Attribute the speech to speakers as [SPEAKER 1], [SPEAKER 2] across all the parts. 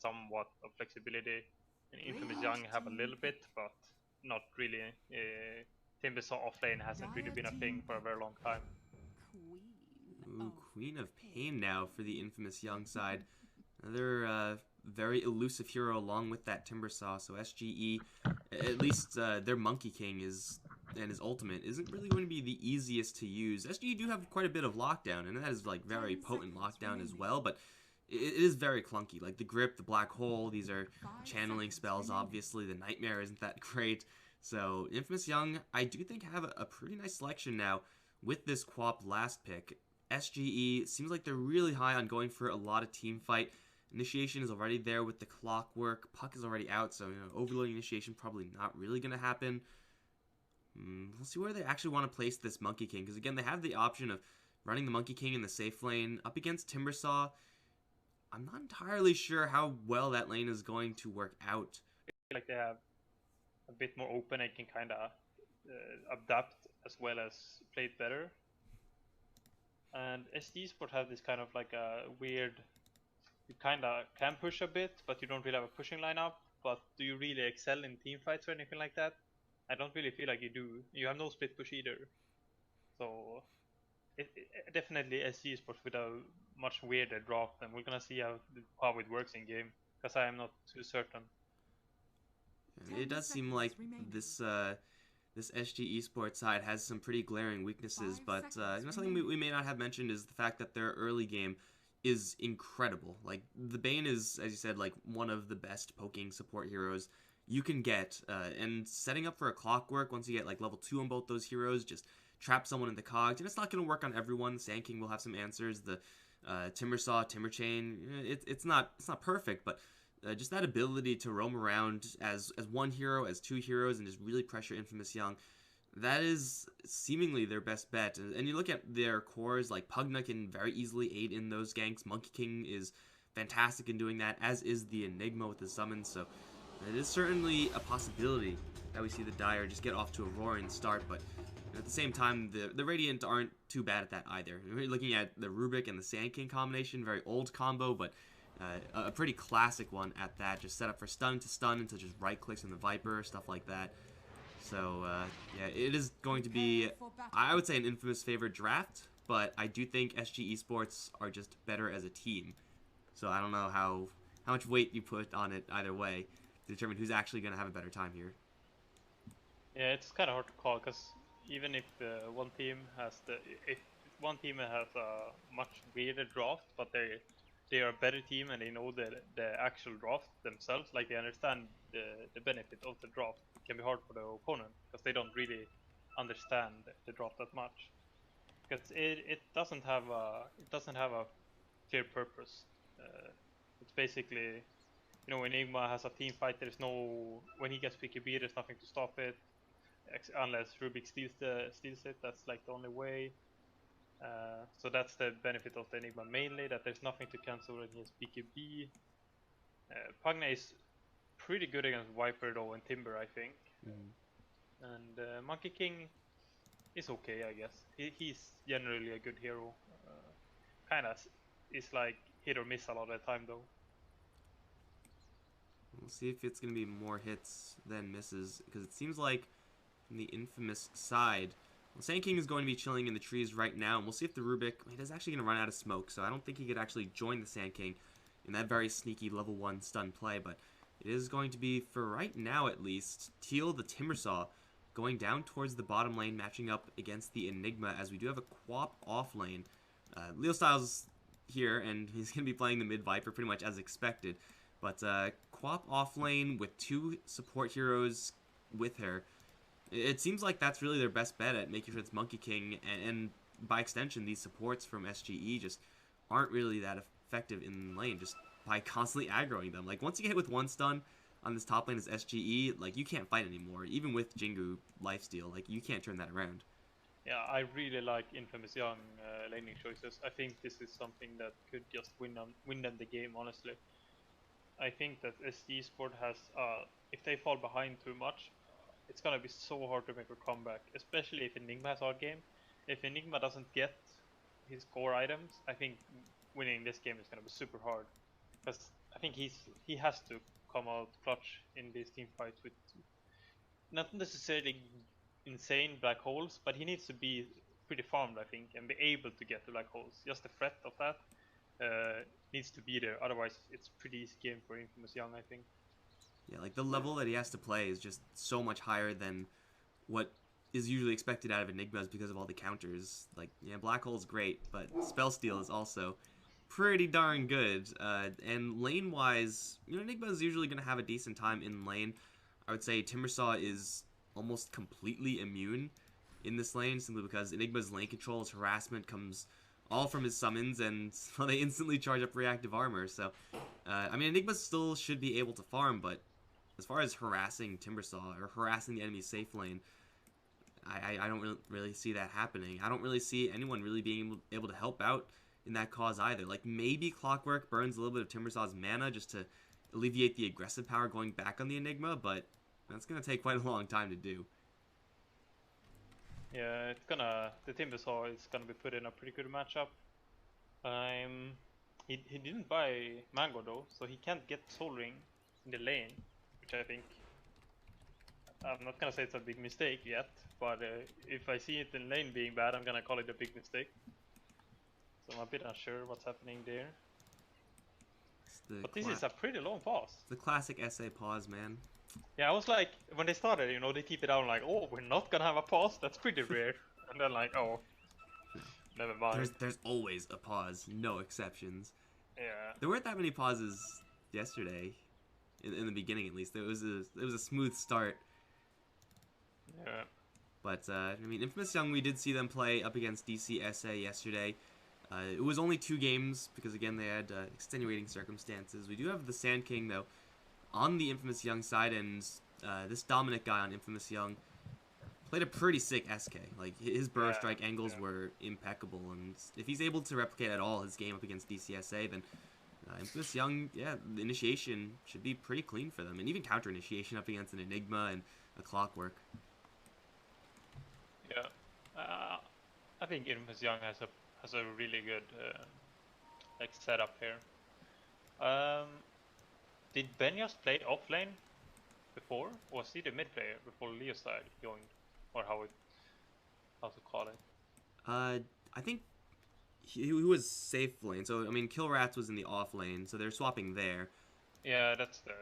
[SPEAKER 1] somewhat of flexibility. And Infamous Young have a little bit, but not really. Timbersaw off lane hasn't really been a thing for a very long time.
[SPEAKER 2] Ooh, Queen of Pain now for the Infamous Young side. Another very elusive hero along with that Timbersaw. So SGE, at least their Monkey King and his ultimate isn't really going to be the easiest to use. SGE do have quite a bit of lockdown, and that is like very potent lockdown as well, but it is very clunky. Like the grip, the black hole, these are channeling spells, obviously. The nightmare isn't that great. So Infamous Young, I do think have a pretty nice selection now with this Quap last pick. SGE seems like they're really high on going for a lot of team fight. Initiation is already there with the clockwork. Puck is already out, so overloading initiation probably not really going to happen. We'll see where they actually want to place this Monkey King, because again, they have the option of running the Monkey King in the safe lane up against Timbersaw. I'm not entirely sure how well that lane is going to work out.
[SPEAKER 1] I feel like they have a bit more open and can kind of adapt as well as play it better. And SD Sport have this kind of like a weird, you kind of can push a bit, but you don't really have a pushing lineup. But do you really excel in team fights or anything like that? I don't really feel like you do. You have no split push either. So definitely SD Sport with a much weirder draft, and we're gonna see how it works in game, because I am not too certain.
[SPEAKER 2] It does seem like this this SG Esports side has some pretty glaring weaknesses, but something we may not have mentioned is the fact that their early game is incredible. Like the Bane is, as you said, like one of the best poking support heroes you can get, and setting up for a clockwork once you get like level 2 on both those heroes, just trap someone in the cogs, and it's not going to work on everyone. Sand King will have some answers. The Timbersaw, Timberchain, it's not perfect, but just that ability to roam around as one hero, as two heroes, and just really pressure Infamous Young, that is seemingly their best bet. And you look at their cores, like Pugna can very easily aid in those ganks. Monkey King is fantastic in doing that, as is the Enigma with the summons. So it is certainly a possibility that we see the Dire just get off to a roaring start, but at the same time, the Radiant aren't too bad at that either. We're looking at the Rubik and the Sand King combination, very old combo, but a pretty classic one at that. Just set up for stun to stun into just right clicks in the Viper, stuff like that. So yeah, it is going to be, I would say, an Infamous favorite draft, but I do think SG Esports are just better as a team. So I don't know how much weight you put on it either way to determine who's actually going to have a better time here.
[SPEAKER 1] Yeah, it's kind of hard to call, because even if one team has a much weirder draft, but they are a better team and they know the actual draft themselves, like they understand the benefit of the draft, it can be hard for the opponent because they don't really understand the draft that much, because it doesn't have a clear purpose. It's basically, Enigma has a team fight. There's no, when he gets PKB, there's nothing to stop it, unless Rubik steals it. That's like the only way. So that's the benefit of the Enigma mainly, that there's nothing to cancel when he has BKB. Pugna is pretty good against Viper though and Timber, I think. And Monkey King is okay, I guess. He's generally a good hero. Kinda is like hit or miss a lot of the time though.
[SPEAKER 2] We'll see if it's going to be more hits than misses, because it seems like from the Infamous side, well, Sand King is going to be chilling in the trees right now, and we'll see if the Rubik, it is actually going to run out of smoke, so I don't think he could actually join the Sand King in that very sneaky level 1 stun play, but it is going to be, for right now at least, Teal the Timbersaw going down towards the bottom lane, matching up against the Enigma, as we do have a Quap off lane. Leo Styles here, and he's going to be playing the mid Viper pretty much as expected, but Quap off lane with 2 support heroes with her, it seems like that's really their best bet at making sure it's Monkey King, and by extension, these supports from SGE just aren't really that effective in lane, just by constantly aggroing them. Like, once you get hit with 1 stun on this top lane as SGE, like, you can't fight anymore. Even with Jingu lifesteal, like, you can't turn that around.
[SPEAKER 1] Yeah, I really like Infamous Young laning choices. I think this is something that could just win them the game, honestly. I think that SD Sport has, if they fall behind too much, it's gonna be so hard to make a comeback, especially if Enigma has hard game. If Enigma doesn't get his core items, I think winning this game is gonna be super hard. Because I think he has to come out clutch in these team fights with not necessarily insane black holes, but he needs to be pretty farmed, I think, and be able to get the black holes. Just the threat of that needs to be there. Otherwise, it's pretty easy game for Infamous Young, I think.
[SPEAKER 2] Yeah, like the level that he has to play is just so much higher than what is usually expected out of Enigmas because of all the counters. Like, yeah, Black Hole's great, but Spell Steal is also pretty darn good. And lane-wise, Enigma is usually going to have a decent time in lane. I would say Timbersaw is almost completely immune in this lane, simply because Enigma's lane control, his harassment comes all from his summons, and well, they instantly charge up reactive armor. So, I mean, Enigma still should be able to farm, but as far as harassing Timbersaw or harassing the enemy's safe lane, I don't really see that happening. I don't really see anyone really being able to help out in that cause either. Like, maybe Clockwork burns a little bit of Timbersaw's mana just to alleviate the aggressive power going back on the Enigma, but that's going to take quite a long time to do.
[SPEAKER 1] Yeah, the Timbersaw is gonna be put in a pretty good matchup. He didn't buy Mango though, so he can't get Soul Ring in the lane, which I think, I'm not gonna say it's a big mistake yet, but if I see it in lane being bad, I'm gonna call it a big mistake. So I'm a bit unsure what's happening there. But this is a pretty long pause.
[SPEAKER 2] The classic SA pause, man.
[SPEAKER 1] Yeah, I was like, when they started, they keep it down like, oh, we're not gonna have a pause, that's pretty rare. And then like, oh, never mind.
[SPEAKER 2] There's always a pause, no exceptions.
[SPEAKER 1] Yeah.
[SPEAKER 2] There weren't that many pauses yesterday, in the beginning at least. It was a smooth start.
[SPEAKER 1] Yeah.
[SPEAKER 2] But I mean, Infamous Young, we did see them play up against DCSA yesterday. It was only 2 games because again they had extenuating circumstances. We do have the Sand King though on the Infamous Young side, and this Dominic guy on Infamous Young played a pretty sick SK. Like, his burrow strike angles were impeccable, and if he's able to replicate at all his game up against DCSA, then Infamous Young, the initiation should be pretty clean for them, and even counter initiation up against an Enigma and a Clockwork.
[SPEAKER 1] Yeah, I think Infamous Young has a really good like setup here. Did Ben just play off lane before? Or was he the mid player before Leo style joined? Or how to call it?
[SPEAKER 2] I think he was safe lane. So I mean, Kill Rats was in the off lane, so they're swapping there.
[SPEAKER 1] Yeah, that's the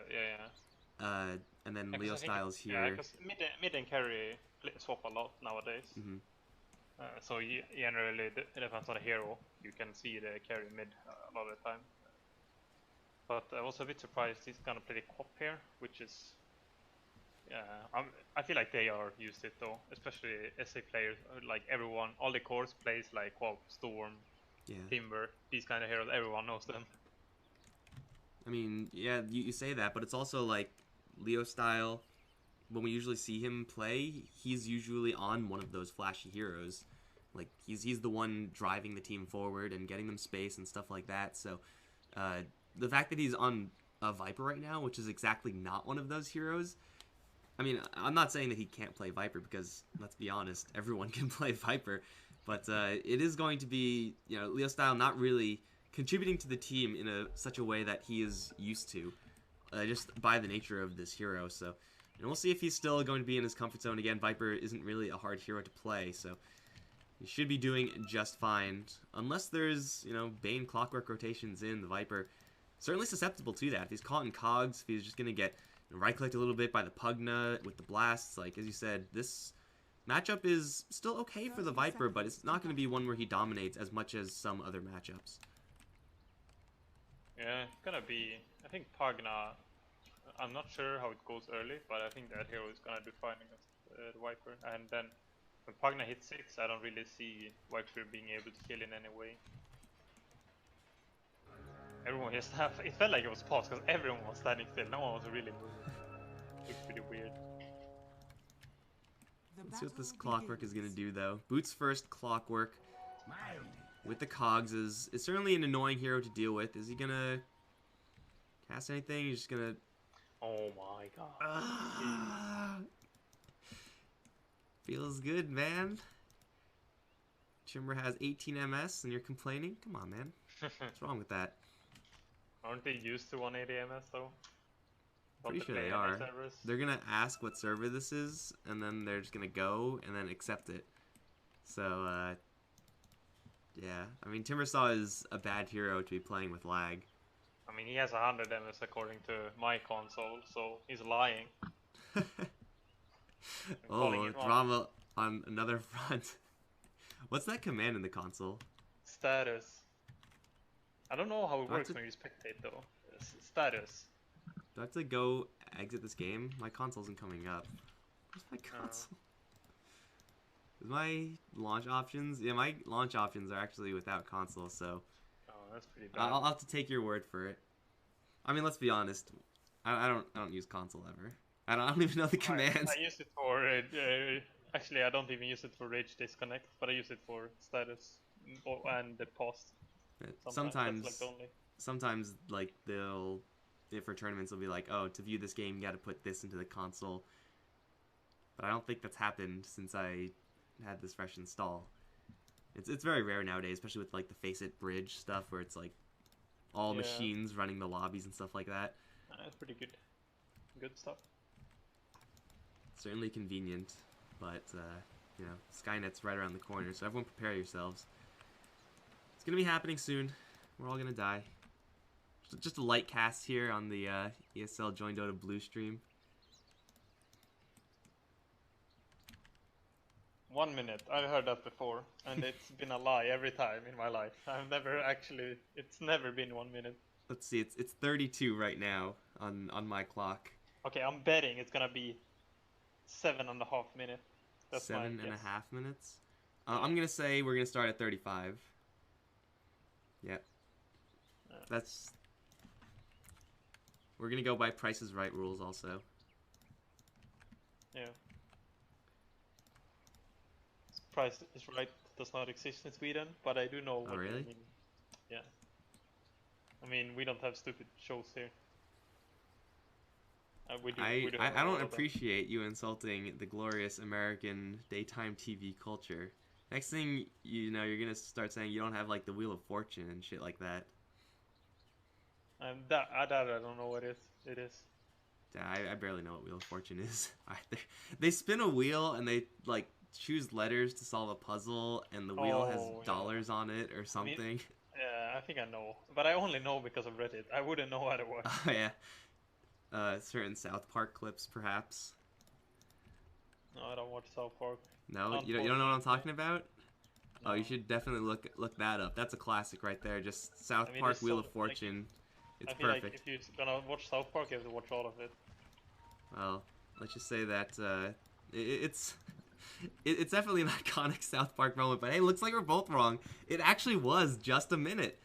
[SPEAKER 2] and then Leo Styles here.
[SPEAKER 1] Yeah, because mid and carry swap a lot nowadays.
[SPEAKER 2] Mm-hmm.
[SPEAKER 1] So generally, it depends on the hero. You can see the carry mid a lot of the time. But I was a bit surprised he's gonna play the Quap here, which is, I feel like they are used to it though, especially SA players. Like everyone, all the cores plays like Quap, Storm, Timber, these kind of heroes. Everyone knows them.
[SPEAKER 2] I mean, yeah, you say that, but it's also like Leo style. When we usually see him play, he's usually on one of those flashy heroes. Like, he's the one driving the team forward and getting them space and stuff like that. So, the fact that he's on a Viper right now, which is exactly not one of those heroes, I mean, I'm not saying that he can't play Viper, because, let's be honest, everyone can play Viper. But it is going to be, Leo style not really contributing to the team in such a way that he is used to, just by the nature of this hero. So, and we'll see if he's still going to be in his comfort zone. Again, Viper isn't really a hard hero to play, so he should be doing just fine. Unless there's, Bane Clockwork rotations in, the Viper certainly susceptible to that. If he's caught in cogs, if he's just going to get right-clicked a little bit by the Pugna with the blasts, like, as you said, this matchup is still okay for the Viper, but it's not going to be one where he dominates as much as some other matchups.
[SPEAKER 1] Yeah, it's going to be, I think Pugna, I'm not sure how it goes early, but I think that hero is going to do fine against the Viper. And then when Pugna hits 6, I don't really see Viper being able to kill in any way. Everyone just it felt like it was paused because everyone was standing still, no one was really moving. It looked pretty weird.
[SPEAKER 2] Let's see what this Clockwork is going to do though. Boots first Clockwork with the cogs is certainly an annoying hero to deal with. Is he going to cast anything? He's just going to...
[SPEAKER 1] Oh my god.
[SPEAKER 2] Feels good, man. Chimber has 18 MS and you're complaining? Come on, man. What's wrong with that?
[SPEAKER 1] Aren't they used to 180 ms though?
[SPEAKER 2] Pretty sure they are. They're gonna ask what server this is, and then they're just gonna go and then accept it. So, yeah. I mean, Timbersaw is a bad hero to be playing with lag.
[SPEAKER 1] I mean, he has 100 ms according to my console, so he's lying.
[SPEAKER 2] Oh, drama on another front. What's that command in the console?
[SPEAKER 1] Status. I don't know how it works when you spectate though. Status.
[SPEAKER 2] Do I have to go exit this game? My console isn't coming up. Where's my console? Is my launch options? Yeah, my launch options are actually without console, so...
[SPEAKER 1] Oh, that's pretty bad.
[SPEAKER 2] I'll have to take your word for it. I mean, let's be honest. I don't use console ever. I don't even know the commands.
[SPEAKER 1] I use it for... actually, I don't even use it for Rage Disconnect, but I use it for status and the pause.
[SPEAKER 2] Sometimes like they'll, for tournaments, they'll be like, oh, to view this game, you got to put this into the console. But I don't think that's happened since I had this fresh install. It's very rare nowadays, especially with like the Face It bridge stuff, where it's like all machines running the lobbies and stuff like that.
[SPEAKER 1] That's pretty good. Good stuff.
[SPEAKER 2] Certainly convenient, but you know, Skynet's right around the corner, so everyone prepare yourselves. It's gonna be happening soon. We're all gonna die. Just a light cast here on the ESL Join Dota Blue stream.
[SPEAKER 1] 1 minute. I've heard that before, and it's been a lie every time in my life. I've never actually. It's never been 1 minute.
[SPEAKER 2] Let's see. It's 32 right now on my clock.
[SPEAKER 1] Okay, I'm betting it's gonna be 7.5 minutes. That's
[SPEAKER 2] 7.5 minutes. I'm gonna say we're gonna start at 35. Yep. That's. We're gonna go by Price is Right rules also.
[SPEAKER 1] Yeah. Price is Right does not exist in Sweden, but I do know what
[SPEAKER 2] really?
[SPEAKER 1] you mean. Yeah. I mean, we don't have stupid shows here.
[SPEAKER 2] I don't appreciate you insulting the glorious American daytime TV culture. Next thing you know, you're gonna start saying you don't have like the Wheel of Fortune and shit like that.
[SPEAKER 1] That I don't know what it is.
[SPEAKER 2] Yeah, I barely know what Wheel of Fortune is either. They spin a wheel and they like choose letters to solve a puzzle, and the wheel has dollars on it or something.
[SPEAKER 1] I mean, yeah, I think I know, but I only know because of Reddit. I wouldn't know otherwise.
[SPEAKER 2] Oh yeah. Certain South Park clips, perhaps.
[SPEAKER 1] No, I don't watch South Park.
[SPEAKER 2] No, you don't know what I'm talking about? No. Oh, you should definitely look that up. That's a classic right there. Just South Park Wheel of Fortune. It's perfect.
[SPEAKER 1] Like if you're gonna watch South Park, you have to watch all of it.
[SPEAKER 2] Well, let's just say that it's definitely an iconic South Park moment. But hey, looks like we're both wrong. It actually was just a minute.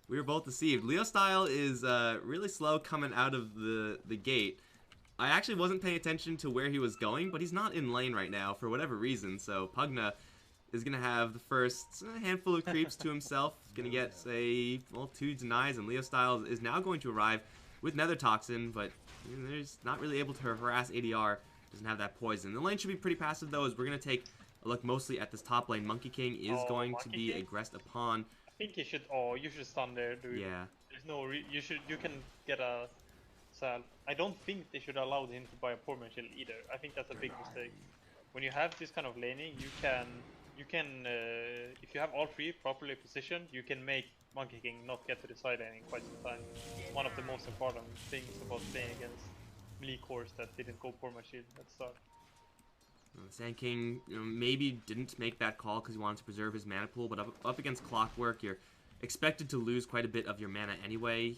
[SPEAKER 2] We were both deceived. Leo Style is really slow coming out of the gate. I actually wasn't paying attention to where he was going, but he's not in lane right now for whatever reason. So Pugna is going to have the first handful of creeps to himself. He's going to get, say, well, 2 denies, and Leo Style is now going to arrive with Nether Toxin, but he's not really able to harass ADR. Doesn't have that poison. The lane should be pretty passive, though, as we're going to take a look mostly at this top lane. Monkey King is going to be aggressed upon.
[SPEAKER 1] I think you should stun there, dude.
[SPEAKER 2] Yeah.
[SPEAKER 1] There's no you can get a sal. I don't think they should allow him to buy a poor man shield either. I think that's a big mistake. When you have this kind of laning, you can if you have all 3 properly positioned, you can make Monkey King not get to the side lane in quite some time. One of the most important things about playing against melee cores that didn't go poor man shield at the start.
[SPEAKER 2] Sand King maybe didn't make that call because he wanted to preserve his mana pool, but up against Clockwork, you're expected to lose quite a bit of your mana anyway.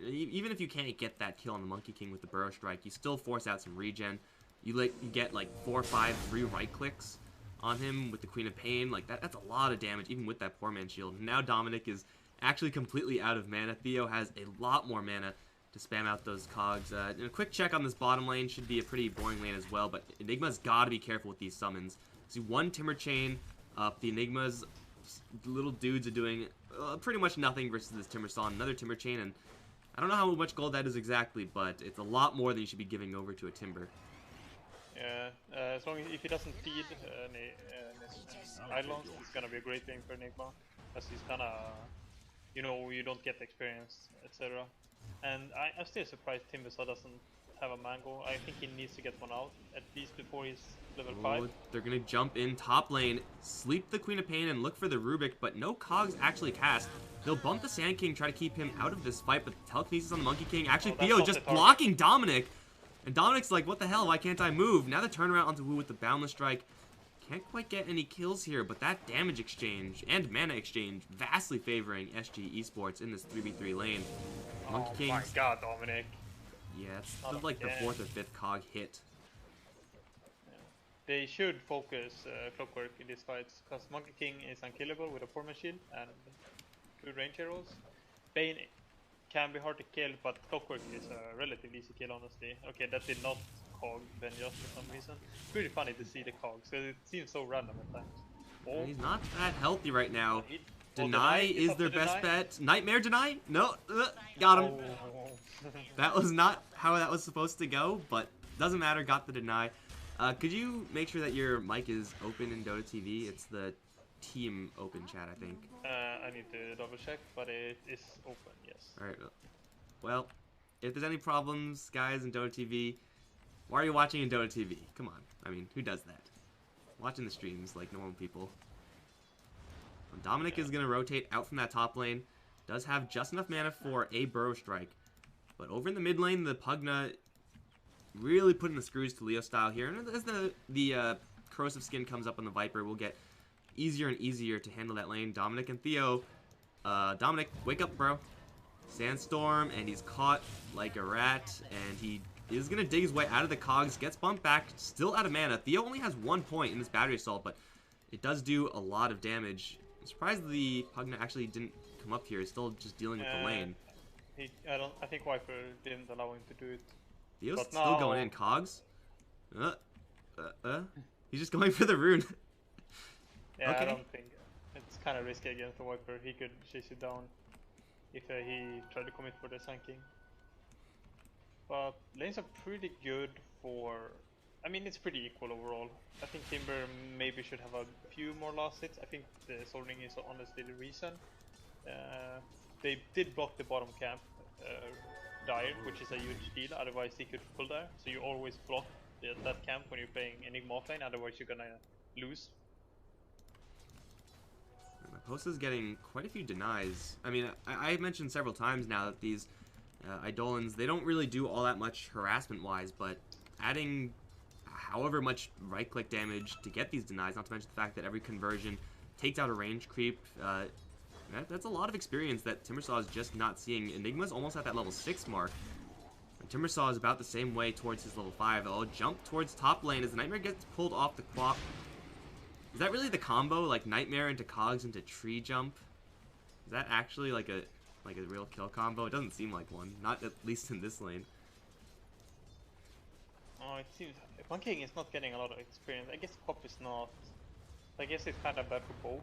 [SPEAKER 2] Even if you can't get that kill on the Monkey King with the Burrow Strike, you still force out some regen. You get like 4 or 5 free right clicks on him with the Queen of Pain. Like that's a lot of damage, even with that poor man shield. Now Dominic is actually completely out of mana. Theo has a lot more mana to spam out those cogs. And a quick check on this bottom lane should be a pretty boring lane as well, but Enigma's got to be careful with these summons. See, 1 Timber Chain up. The Enigma's little dudes are doing pretty much nothing versus this Timber Saw. Another Timber Chain, and I don't know how much gold that is exactly, but it's a lot more than you should be giving over to a Timber.
[SPEAKER 1] Yeah, as long as if he doesn't feed islands, it's gonna be a great thing for Enigma, as he's kinda, you don't get experience, etc. And I'm still surprised Timbersaw doesn't have a mango. I think he needs to get one out, at least before he's level 5.
[SPEAKER 2] They're going to jump in top lane, sleep the Queen of Pain, and look for the Rubik, but no cogs actually cast. They'll bump the Sand King, try to keep him out of this fight, but the telekinesis on the Monkey King. Actually, Theo just blocking Dominic. And Dominic's like, what the hell, why can't I move? Now the turnaround onto Wu with the Boundless Strike. Can't quite get any kills here, but that damage exchange and mana exchange vastly favoring SG Esports in this 3v3 lane. Monkey King.
[SPEAKER 1] Oh my god, Dominic.
[SPEAKER 2] Yeah, it's like the 4th or 5th cog hit.
[SPEAKER 1] Yeah. They should focus Clockwork in these fights, because Monkey King is unkillable with a Forma Shield and 2 range arrows. Bane can be hard to kill, but Clockwork is a relatively easy kill, honestly. Okay, that did not cog Benja for some reason. It's pretty funny to see the cogs, because it seems so random at times.
[SPEAKER 2] Oh. He's not that healthy right now.
[SPEAKER 1] Deny
[SPEAKER 2] is their best bet. Nightmare Deny? No. Got him.
[SPEAKER 1] Oh.
[SPEAKER 2] That was not how that was supposed to go, but doesn't matter. Got the Deny. Could you make sure that your mic is open in Dota TV? It's the team open chat, I think.
[SPEAKER 1] I need to double check, but it is open, yes.
[SPEAKER 2] Alright. Well, if there's any problems, guys, in Dota TV, why are you watching in Dota TV? Come on. I mean, who does that? Watching the streams like normal people. Dominic is going to rotate out from that top lane. Does have just enough mana for a Burrow Strike. But over in the mid lane, the Pugna really putting the screws to Leo style here. And as the corrosive skin comes up on the Viper, we'll get easier and easier to handle that lane. Dominic and Theo. Dominic, wake up, bro. Sandstorm, and he's caught like a rat. And he is going to dig his way out of the cogs. Gets bumped back, still out of mana. Theo only has 1 point in this battery assault, but it does do a lot of damage. I'm surprised the Pugna actually didn't come up here. He's still just dealing with the lane.
[SPEAKER 1] I think Viper didn't allow him to do it.
[SPEAKER 2] Theo's still going in. Cogs? He's just going for the rune.
[SPEAKER 1] Yeah,
[SPEAKER 2] okay.
[SPEAKER 1] I don't think it's kind of risky against the Viper. He could chase you down if he tried to commit for the Sand King. But lanes are pretty good for... I mean, it's pretty equal overall. I think Timber maybe should have a few more last hits. I think the Soul Ring is honestly the reason. They did block the bottom camp, Dire, which is a huge deal. Otherwise, he could pull there. So you always block that camp when you're playing Enigma offlane. Otherwise, you're gonna lose.
[SPEAKER 2] Posta's getting quite a few denies. I mean, I've mentioned several times now that these Eidolons, they don't really do all that much harassment-wise, but adding however much right-click damage to get these denies, not to mention the fact that every conversion takes out a range creep, that's a lot of experience that Timbersaw is just not seeing. Enigma's almost at that level 6 mark. And Timbersaw is about the same way towards his level 5. They'll jump towards top lane as the Nightmare gets pulled off the Quap. Is that really the combo? Like Nightmare into Cogs into Tree Jump? Is that actually like a real kill combo? It doesn't seem like one. Not at least in this lane.
[SPEAKER 1] Oh, it seems Monkey King is not getting a lot of experience. I guess Pop is not. I guess it's kind of bad for both.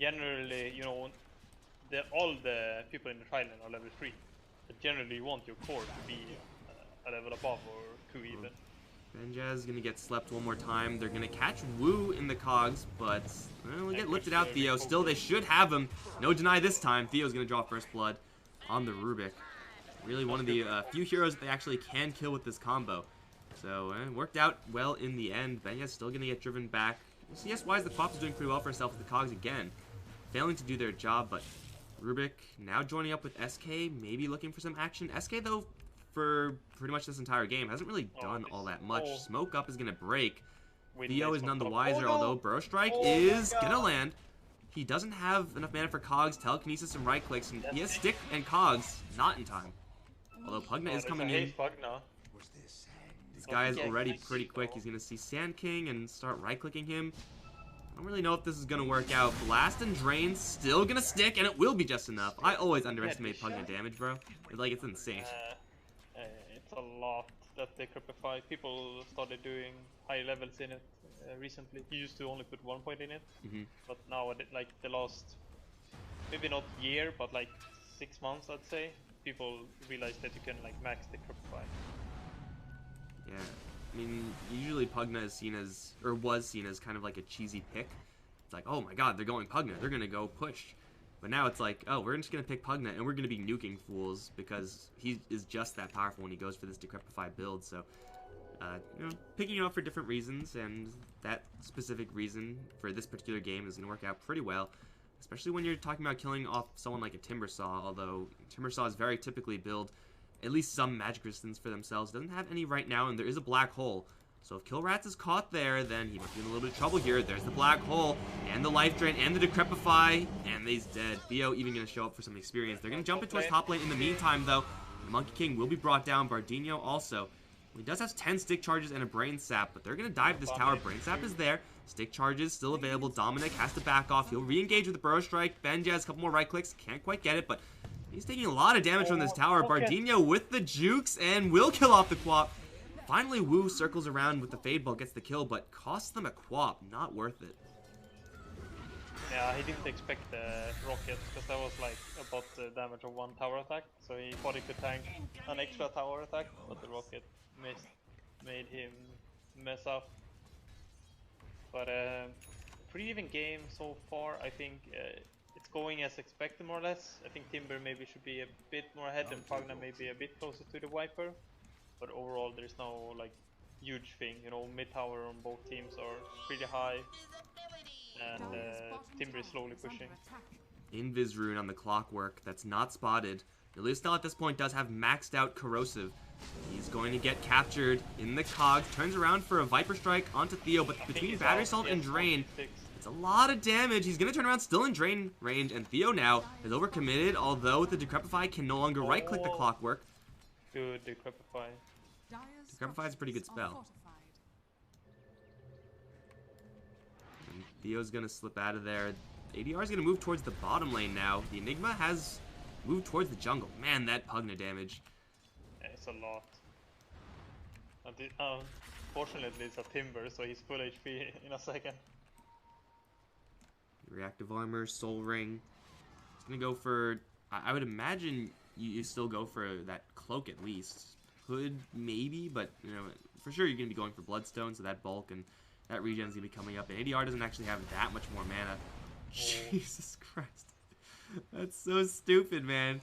[SPEAKER 1] Generally, you know, all the people in the trial are level 3. But generally, you want your core to be a level above or 2 even.
[SPEAKER 2] Benja is going to get slept one more time. They're going to catch Wu in the cogs, but we'll get lifted out, Theo. Still, they should have him. No deny this time. Theo's going to draw first blood on the Rubik. Really one of the few heroes that they actually can kill with this combo. So, it worked out well in the end. Benja's still going to get driven back. CS-wise, the Quap is doing pretty well for himself with the cogs again. Failing to do their job, but Rubik now joining up with SK, maybe looking for some action. SK, though, for pretty much this entire game, hasn't really done all that much. Smoke up is going to break. Theo is none the wiser, although Burrow Strike is going to land. He doesn't have enough mana for Cogs, Telekinesis, and right clicks, and he has Stick and Cogs, not in time. Although Pugna is coming in. This guy is already pretty quick. He's going to see Sand King and start right-clicking him. I don't really know if this is going to work out. Blast and Drain still going to stick, and it will be just enough. I always underestimate Pugna damage, bro. Like, it's insane.
[SPEAKER 1] It's a lot that they cripify. People started doing high levels in it recently. He used to only put 1 point in it, but now, like the last, maybe not year, but like 6 months, I'd say, people realized that you can like max the cripify.
[SPEAKER 2] Yeah, I mean, usually Pugna is seen as, or was seen as kind of like a cheesy pick. It's like, oh my god, they're going Pugna, they're gonna go push. But now it's like, oh, we're just going to pick Pugna, and we're going to be nuking fools, because he is just that powerful when he goes for this Decrepify build. So, you know, picking it up for different reasons, and that specific reason for this particular game is going to work out pretty well. Especially when you're talking about killing off someone like a Timbersaw, although Timbersaw is very typically build at least some magic resistance for themselves. Doesn't have any right now, and there is a black hole. So if Killrats is caught there, then he might be in a little bit of trouble here. There's the black hole, and the life drain, and the Decrepify, and he's dead. Theo even going to show up for some experience. They're going to jump into his top lane. In the meantime, though, the Monkey King will be brought down. Bardino also. He does have 10 stick charges and a brain sap, but they're going to dive this tower. Brain sap is there. Stick charges still available. Dominic has to back off. He'll re-engage with the Burrow Strike. Benja has a couple more right clicks. Can't quite get it, but he's taking a lot of damage from this tower. Bardino with the jukes and will kill off the Quap. Finally, Wu circles around with the Fade Ball, gets the kill, but costs them a Quap. Not worth it.
[SPEAKER 1] Yeah, he didn't expect the rocket, because that was like about the damage of one tower attack. So he thought he could tank an extra tower attack, but the rocket made him mess up. But pretty even game so far. I think it's going as expected, more or less. I think Timber maybe should be a bit more ahead, and Pagna maybe a bit closer to the Viper. But overall, there's no like huge thing. You know, mid tower on both teams are pretty high, and Timber is slowly pushing.
[SPEAKER 2] Invis rune on the Clockwork, that's not spotted. Ilistel at this point does have maxed out Corrosive. He's going to get captured in the Cog, turns around for a Viper Strike onto Theo, but between Battery Assault and Drain, it's a lot of damage. He's going to turn around, still in Drain range, and Theo now is overcommitted, although the Decrepify can no longer right-click the Clockwork.
[SPEAKER 1] Good Decrepify.
[SPEAKER 2] Decrepify is a pretty good spell. And Theo's going to slip out of there. ADR is going to move towards the bottom lane now. The Enigma has moved towards the jungle. Man, that Pugna damage.
[SPEAKER 1] Yeah, it's a lot. Fortunately, it's a Timber, so he's full HP in a second.
[SPEAKER 2] Reactive Armor, Soul Ring. He's going to go for... I would imagine you still go for that Cloak at least. Could, maybe, but, you know, for sure you're going to be going for Bloodstone, so that bulk and that regen's going to be coming up. And ADR doesn't actually have that much more mana. Oh. Jesus Christ. That's so stupid, man.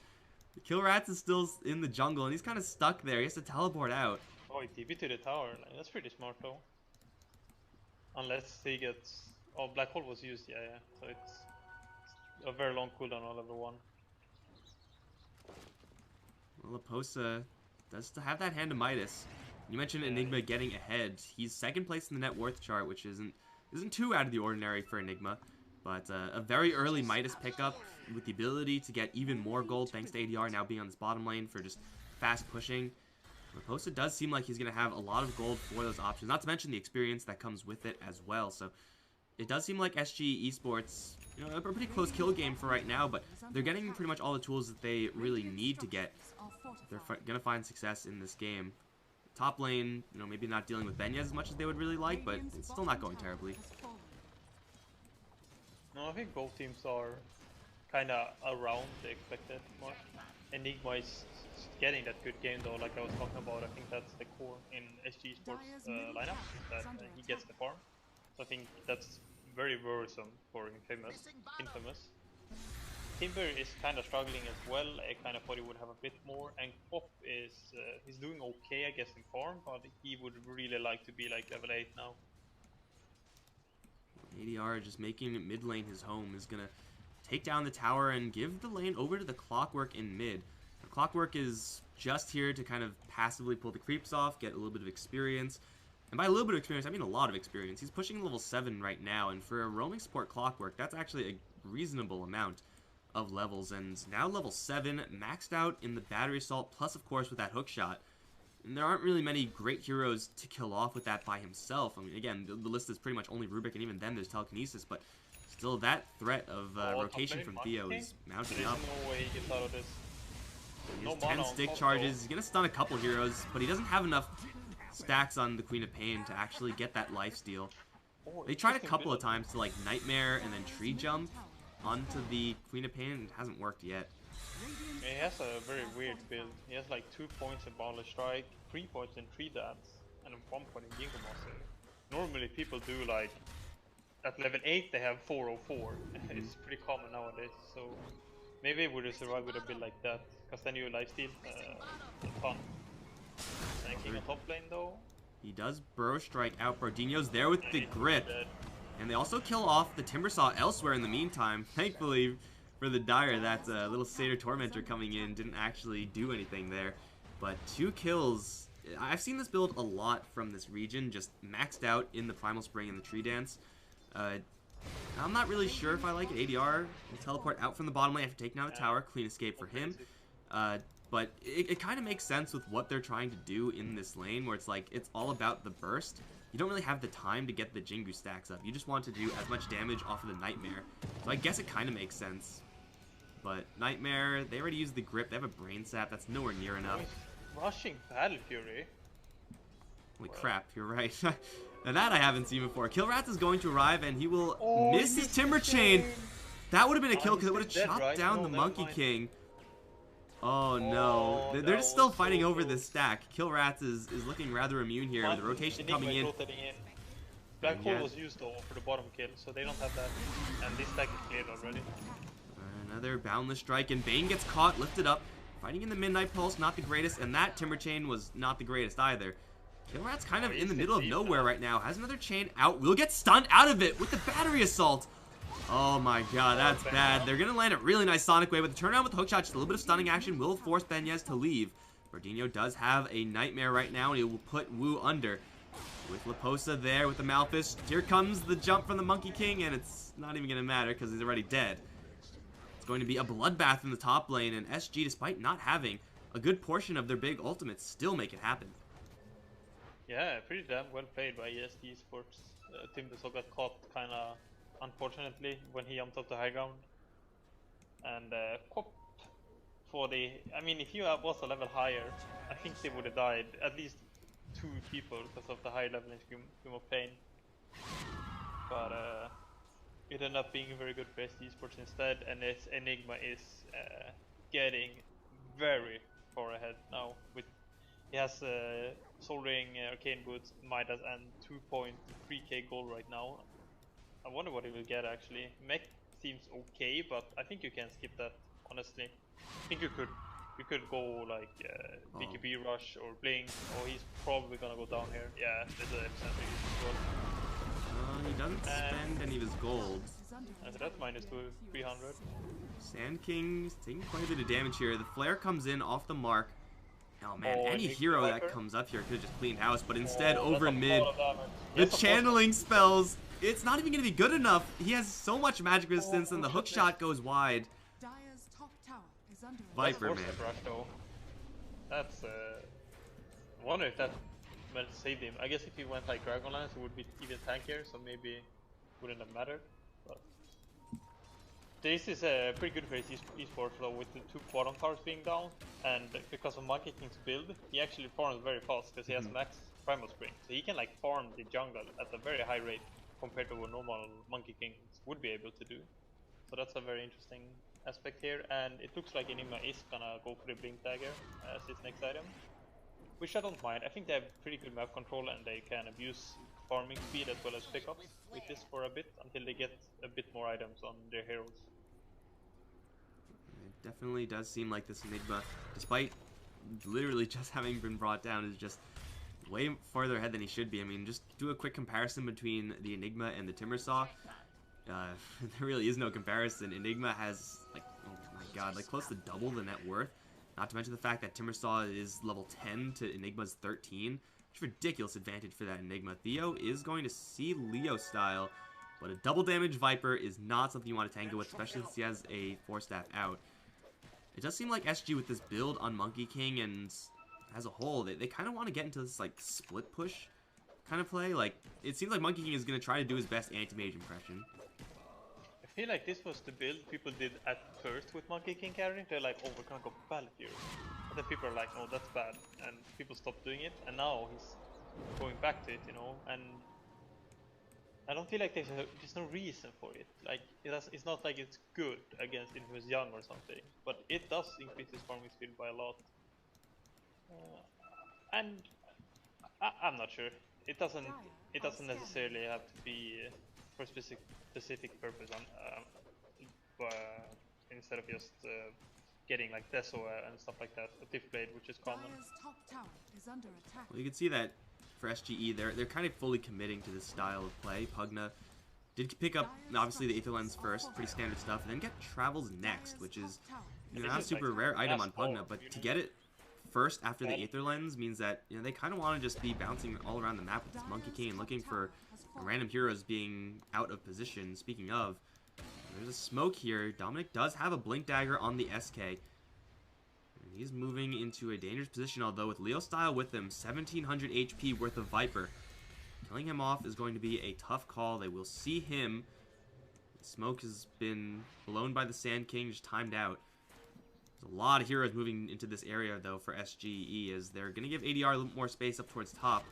[SPEAKER 2] Killrats is still in the jungle, and he's kind of stuck there. He has to teleport out.
[SPEAKER 1] Oh, he TP to the tower. Like, that's pretty smart, though. Unless he gets... Oh, Black Hole was used, yeah. So it's a very long cooldown on level 1.
[SPEAKER 2] Well, Laposa does still have that Hand of Midas. You mentioned Enigma getting ahead. He's second place in the net worth chart, which isn't too out of the ordinary for Enigma. But a very early Midas pickup with the ability to get even more gold thanks to ADR now being on this bottom lane for just fast pushing. Raposa does seem like he's going to have a lot of gold for those options, not to mention the experience that comes with it as well. So it does seem like SG Esports, you know, a pretty close kill game for right now, but they're getting pretty much all the tools that they really need to get. They're going to find success in this game. Top lane, you know, maybe not dealing with Benyas as much as they would really like, but it's still not going terribly.
[SPEAKER 1] No, I think both teams are kind of around the expected mark. Enigma is getting that good game though, like I was talking about. I think that's the core in SG Sports lineup, that he gets the farm. So I think that's very worrisome for Infamous. Timber is kind of struggling as well. I kind of thought he would have a bit more, and Pop is he's doing okay, I guess, in farm, but he would really like to be like level 8 now.
[SPEAKER 2] ADR just making mid lane his home is gonna take down the tower and give the lane over to the Clockwork in mid. The Clockwork is just here to kind of passively pull the creeps off, get a little bit of experience. And by a little bit of experience, I mean a lot of experience. He's pushing level 7 right now, and for a roaming support Clockwork, that's actually a reasonable amount of levels. And now level 7, maxed out in the Battery Assault, plus of course with that hook shot. And there aren't really many great heroes to kill off with that by himself. I mean, again, the list is pretty much only Rubik, and even then there's Telekinesis, but still that threat of rotation from Theo is mounting up.
[SPEAKER 1] There's no way he gets out of this.
[SPEAKER 2] He has 10 stick charges. He's going to stun a couple heroes, but he doesn't have enough stacks on the Queen of Pain to actually get that lifesteal. They tried a couple of times to like Nightmare and then Tree Jump onto the Queen of Pain, and it hasn't worked yet.
[SPEAKER 1] Yeah, he has a very weird build. He has like 2 points in Boundless Strike, 3 points in Tree Dance, and 1 point in Ginkgo Monster. Normally people do like at level 8 they have 404. It's pretty common nowadays, so maybe we would survive with a build like that, because then you lifesteal. Fun. Tanking on top lane though.
[SPEAKER 2] He does burrow strike out. Bardino's there with the grip.
[SPEAKER 1] Dead.
[SPEAKER 2] And they also kill off the Timbersaw elsewhere in the meantime. Thankfully for the Dire, that little Satyr Tormentor coming in didn't actually do anything there. But 2 kills. I've seen this build a lot from this region, just maxed out in the Primal Spring and the Tree Dance. I'm not really sure if I like it. ADR will teleport out from the bottom lane after taking out a tower. Clean escape for him. But it kind of makes sense with what they're trying to do in this lane, where it's like, it's all about the burst. You don't really have the time to get the Jingu stacks up. You just want to do as much damage off of the Nightmare. So I guess it kind of makes sense. But Nightmare, they already used the grip. They have a Brain Sap. That's nowhere near enough.
[SPEAKER 1] Rushing Battle Fury.
[SPEAKER 2] Holy crap, you're right. Now that I haven't seen before. Killrats is going to arrive, and he will miss his Timber Chain. That would have been a kill, because it would have chopped down the Monkey King. Oh no, they're just still fighting over this stack. Killrats is looking rather immune here. The rotation coming in.
[SPEAKER 1] Black Hole was used though for the bottom kill, so they don't have that. And this stack is cleared already.
[SPEAKER 2] Another Boundless Strike, and Bane gets caught, lifted up. Fighting in the Midnight Pulse, not the greatest, and that Timber Chain was not the greatest either. Killrat's kind of in the middle of nowhere right now. Has another chain out. Will get stunned out of it with the Battery Assault. Oh my god, that's bad. They're going to land a really nice Sonic Wave, but the turnaround with the hookshot, just a little bit of stunning action, will force Benyes to leave. Bardino does have a Nightmare right now, and he will put Wu under. With Leposa there with the Malphus. Here comes the jump from the Monkey King, and it's not even going to matter because he's already dead. It's going to be a bloodbath in the top lane, and SG, despite not having a good portion of their big ultimates, still make it happen.
[SPEAKER 1] Yeah, pretty damn well played by ESD Sports. Timbersaw got caught kind of unfortunately when he jumped up the high ground. And Cop for the... I mean, if you was a level higher, I think they would have died. At least 2 people because of the high level in Scream of Pain. But it ended up being very good for SD Sports instead, and its Enigma is getting very far ahead now. With he has Soul Ring, Arcane Boots, Midas, and 2.3k gold right now. I wonder what he will get actually. Mech seems okay, but I think you can skip that honestly. I think you could go like BKB Rush or Blink. Oh, he's probably gonna go down here. Yeah, there's a percentage as well.
[SPEAKER 2] He doesn't spend any of his gold.
[SPEAKER 1] And so that's minus 300.
[SPEAKER 2] Sand King's taking quite a bit of damage here. The flare comes in off the mark. Oh man, any hero that comes up here could have just cleaned house, but instead over in mid, the channeling spells, it's not even going to be good enough. He has so much magic resistance, and the hook shot goes wide. Viper, man.
[SPEAKER 1] That's I wonder if that might save him. I guess if he went like Dragonlance, it would be even tankier, so maybe it wouldn't have mattered. But this is pretty good for his esports though, with the 2 bottom towers being down, and because of Monkey King's build, he actually farms very fast because he has max Primal Spring, so he can like farm the jungle at a very high rate compared to what normal Monkey Kings would be able to do. So that's a very interesting aspect here, and it looks like Enigma is gonna go for the Blink Dagger as his next item, which I don't mind. I think they have pretty good map control, and they can abuse farming speed as well as pickups with this for a bit until they get a bit more items on their heroes.
[SPEAKER 2] It definitely does seem like this Enigma, despite literally just having been brought down, is just way farther ahead than he should be. I mean, just do a quick comparison between the Enigma and the Timbersaw. There really is no comparison. Enigma has, like, oh my god, like close to double the net worth. Not to mention the fact that Timbersaw is level 10 to Enigma's 13. It's a ridiculous advantage for that Enigma. Theo is going to see Leo style, but a double damage Viper is not something you want to tango with, especially since he has a 4-staff out. It does seem like SG with this build on Monkey King and as a whole, they kind of want to get into this like split push kind of play. Like, it seems like Monkey King is going to try to do his best anti-mage impression.
[SPEAKER 1] I feel like this was the build people did at first with Monkey King carry. They're like, oh, we're gonna go Battle Fury. But then people are like, no, that's bad. And people stopped doing it. And now he's going back to it, you know. And I don't feel like there's no reason for it. Like, it's not like it's good against Infamous Young or something. But it does increase his farming speed by a lot. And I'm not sure. It doesn't necessarily have to be for a specific purpose, instead of just getting like Deso and stuff like that. A Diff Blade, which is common.
[SPEAKER 2] Well, you can see that for SGE, they're kind of fully committing to this style of play. Pugna did pick up, obviously, the Aether Lens first, pretty standard stuff, and then get Travels next, which is not a super rare item on Pugna, but to get it first after the Aether Lens means that they kind of want to just be bouncing all around the map with this Monkey King and looking for random heroes being out of position. Speaking of, there's a smoke here. Dominic does have a Blink Dagger on the SK. And he's moving into a dangerous position, although with Leo Style with him, 1700 HP worth of Viper. Killing him off is going to be a tough call. They will see him. Smoke has been blown by the Sand King, just timed out. There's a lot of heroes moving into this area, though, for SGE, as they're going to give ADR a little more space up towards top.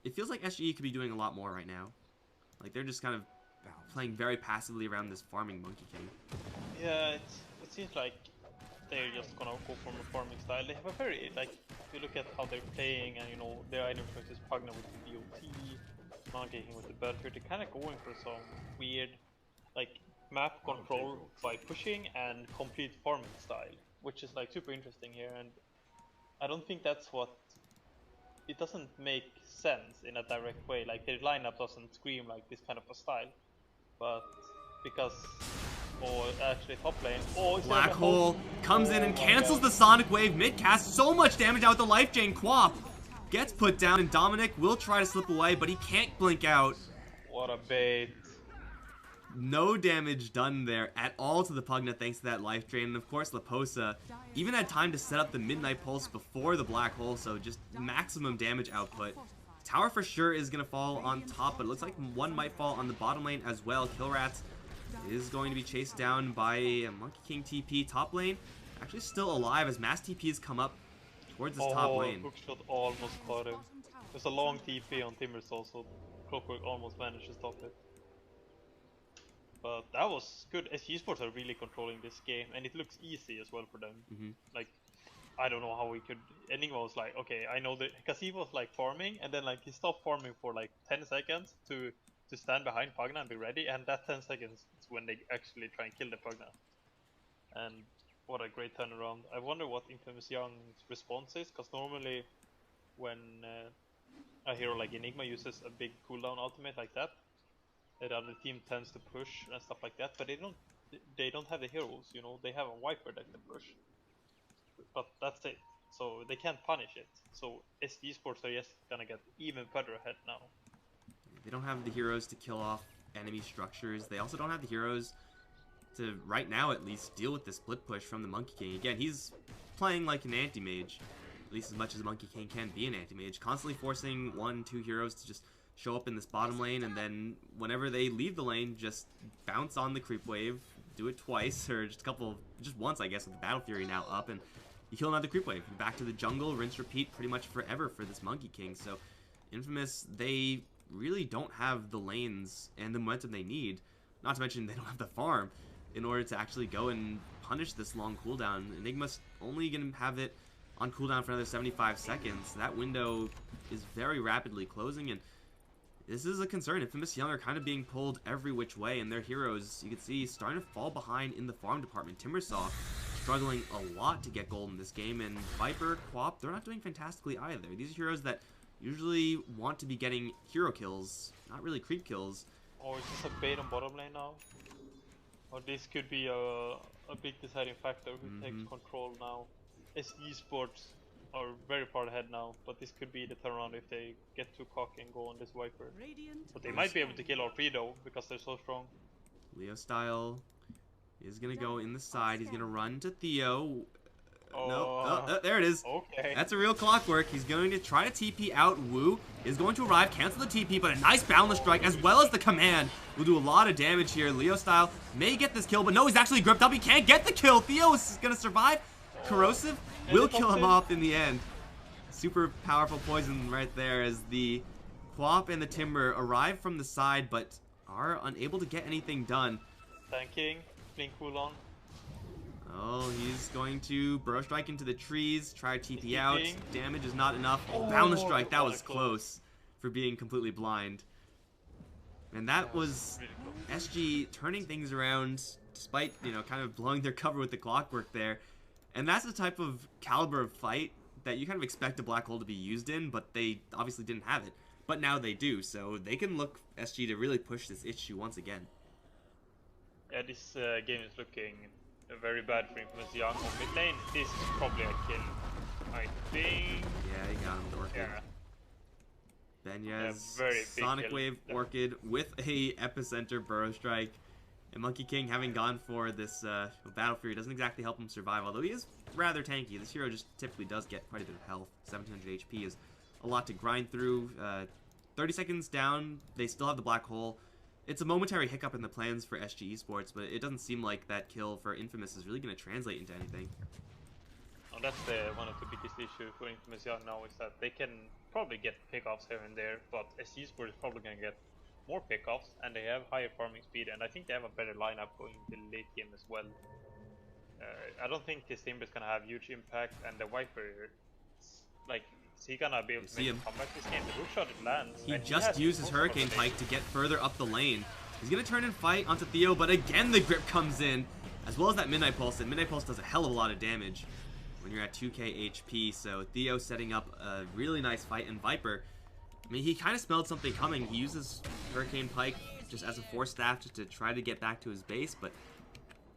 [SPEAKER 2] It feels like SGE could be doing a lot more right now. Like, they're just kind of playing very passively around this farming Monkey King.
[SPEAKER 1] Yeah, it seems like they're just gonna go from a farming style. They have a very, like, if you look at how they're playing and, their item choice is Pugna with the BOT, Monkey King with the Belfry, they're kind of going for some weird, like, map control by pushing and complete farming style, which is, like, super interesting here, and I don't think that's what... It doesn't make sense in a direct way, like, their lineup doesn't scream like this kind of a style, but because... Oh, actually top lane. Oh,
[SPEAKER 2] Black Hole comes in and cancels the Sonic Wave mid-cast. So much damage out with the Life Chain. Quap gets put down, and Dominic will try to slip away, but he can't blink out.
[SPEAKER 1] What a bait.
[SPEAKER 2] No damage done there at all to the Pugna thanks to that Life Drain. And of course, Laposa even had time to set up the Midnight Pulse before the Black Hole, so just maximum damage output. Tower for sure is going to fall on top, but it looks like one might fall on the bottom lane as well. Killrats is going to be chased down by a Monkey King TP. Top lane actually still alive as mass TPs come up towards this top lane.
[SPEAKER 1] Hookshot almost caught him. There's a long TP on Timbers also. Clockwork almost managed to stop it. But that was good. SG Sports are really controlling this game, and it looks easy as well for them. Like, I don't know how we could... Enigma was like, okay, I know that... Because he was like farming, and then like he stopped farming for like 10 seconds to stand behind Pugna and be ready, and that 10 seconds is when they actually try and kill the Pugna. And what a great turnaround. I wonder what Infamous Young's response is, because normally when a hero like Enigma uses a big cooldown ultimate like that, the other team tends to push and stuff like that, but they don't have the heroes, they have a Viper that can push. But that's it, so they can't punish it. So SG Sports are just gonna get even further ahead now.
[SPEAKER 2] They don't have the heroes to kill off enemy structures. They also don't have the heroes to, right now at least, deal with the split push from the Monkey King. Again, he's playing like an anti-mage, at least as much as a Monkey King can be an anti-mage, constantly forcing 1-2 heroes to just show up in this bottom lane, and then whenever they leave the lane, just bounce on the creep wave, do it twice, or just once, I guess, with the Battle Fury now up, and you kill another creep wave. Back to the jungle, rinse, repeat, pretty much forever for this Monkey King. So, Infamous, they really don't have the lanes and the momentum they need, not to mention they don't have the farm, in order to actually go and punish this long cooldown. Enigma's only going to have it on cooldown for another 75 seconds. That window is very rapidly closing, and this is a concern. Infamous Young are kind of being pulled every which way, and their heroes, you can see, starting to fall behind in the farm department. Timbersaw struggling a lot to get gold in this game, and Viper, Quap, they're not doing fantastically either. These are heroes that usually want to be getting hero kills, not really creep kills.
[SPEAKER 1] Or is this a bait on bottom lane now? Or this could be a big deciding factor who takes control now. SG Sports are very far ahead now, but this could be the turnaround if they get too cocky and go on this Viper. But they might be able to kill R3 though, because they're so strong.
[SPEAKER 2] Leo Style is going to go in the side. He's going to run to Theo. No, there it is.
[SPEAKER 1] Okay.
[SPEAKER 2] That's a real Clockwork. He's going to try to TP out. Wu is going to arrive, cancel the TP, but a nice boundless strike as well as the command will do a lot of damage here. Leo Style may get this kill, but no, he's actually gripped up. He can't get the kill. Theo is going to survive. Corrosive will kill him off in the end. Super powerful poison right there as the Quap and the Timber arrive from the side, but are unable to get anything done.
[SPEAKER 1] Tanking, blink cooldown.
[SPEAKER 2] Oh, he's going to Burrow Strike into the trees, try to TP out. Damage is not enough. Oh, Boundless Strike, that was close for being completely blind. And that was
[SPEAKER 1] really close.
[SPEAKER 2] SG turning things around despite, you know, kind of blowing their cover with the clockwork there. And that's the type of caliber of fight that you kind of expect a black hole to be used in, but they obviously didn't have it. But now they do, so they can look SG to really push this issue once again.
[SPEAKER 1] Yeah, this game is looking very bad for Infamous Young on mid lane. This is probably a kill, I think.
[SPEAKER 2] Yeah, he got him with Orchid.
[SPEAKER 1] Yeah.
[SPEAKER 2] Benyes,
[SPEAKER 1] very big
[SPEAKER 2] Sonic
[SPEAKER 1] kill
[SPEAKER 2] Wave,
[SPEAKER 1] there.
[SPEAKER 2] Orchid with a Epicenter Burrow Strike. And Monkey King having gone for this Battle Fury doesn't exactly help him survive, although he is rather tanky. This hero just typically does get quite a bit of health. 1700 HP is a lot to grind through. 30 seconds down, they still have the black hole. It's a momentary hiccup in the plans for SG Esports, but it doesn't seem like that kill for Infamous is really going to translate into anything.
[SPEAKER 1] Oh, that's one of the biggest issues for Infamous Young now, is that they can probably get pickoffs here and there, but SG Sport is probably going to get more pickoffs, and they have higher farming speed, and I think they have a better lineup going into the late game as well. I don't think his team is going to have huge impact, and the Viper, like, is he going to be able to make a comeback this game? The hookshot lands.
[SPEAKER 2] He
[SPEAKER 1] and
[SPEAKER 2] just uses Hurricane Pike to get further up the lane. He's going to turn and fight onto Theo, but again the grip comes in, as well as that Midnight Pulse, and Midnight Pulse does a hell of a lot of damage when you're at 2k HP, so Theo setting up a really nice fight, and Viper, I mean, he kind of smelled something coming. He uses Hurricane Pike just as a force staff just to try to get back to his base, but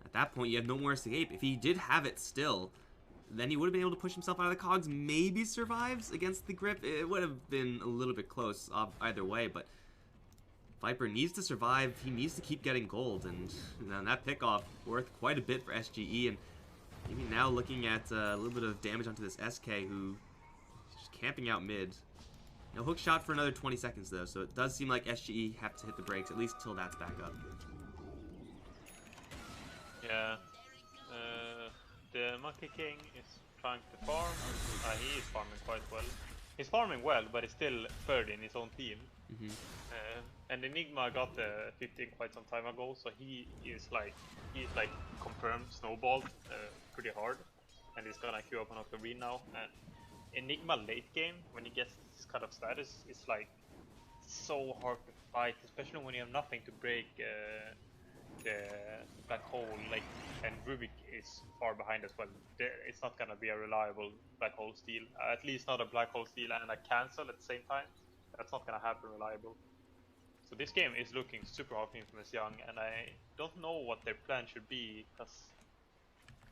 [SPEAKER 2] at that point you have no more escape. If he did have it still, then he would have been able to push himself out of the cogs, maybe survives against the grip. It would have been a little bit close either way, but Viper needs to survive. He needs to keep getting gold, and you know, that pickoff worth quite a bit for SGE, and maybe now looking at a little bit of damage onto this SK, who is just camping out mid. No hook shot for another 20 seconds though, so it does seem like SGE have to hit the brakes, at least till that's back up.
[SPEAKER 1] Yeah. The Monkey King is trying to farm. He is farming quite well. He's farming well, but he's still third in his own team. And Enigma got the 15 quite some time ago, so he's like confirmed snowballed pretty hard, and he's gonna queue up on Octarine now. And Enigma late game, when he gets this kind of status, it's like so hard to fight, especially when you have nothing to break the black hole, like, and Rubik is far behind as well. It's not gonna be a reliable black hole steal, at least not a black hole steal and a cancel at the same time. That's not gonna happen reliable. So this game is looking super hard for Infamous Young, and I don't know what their plan should be, because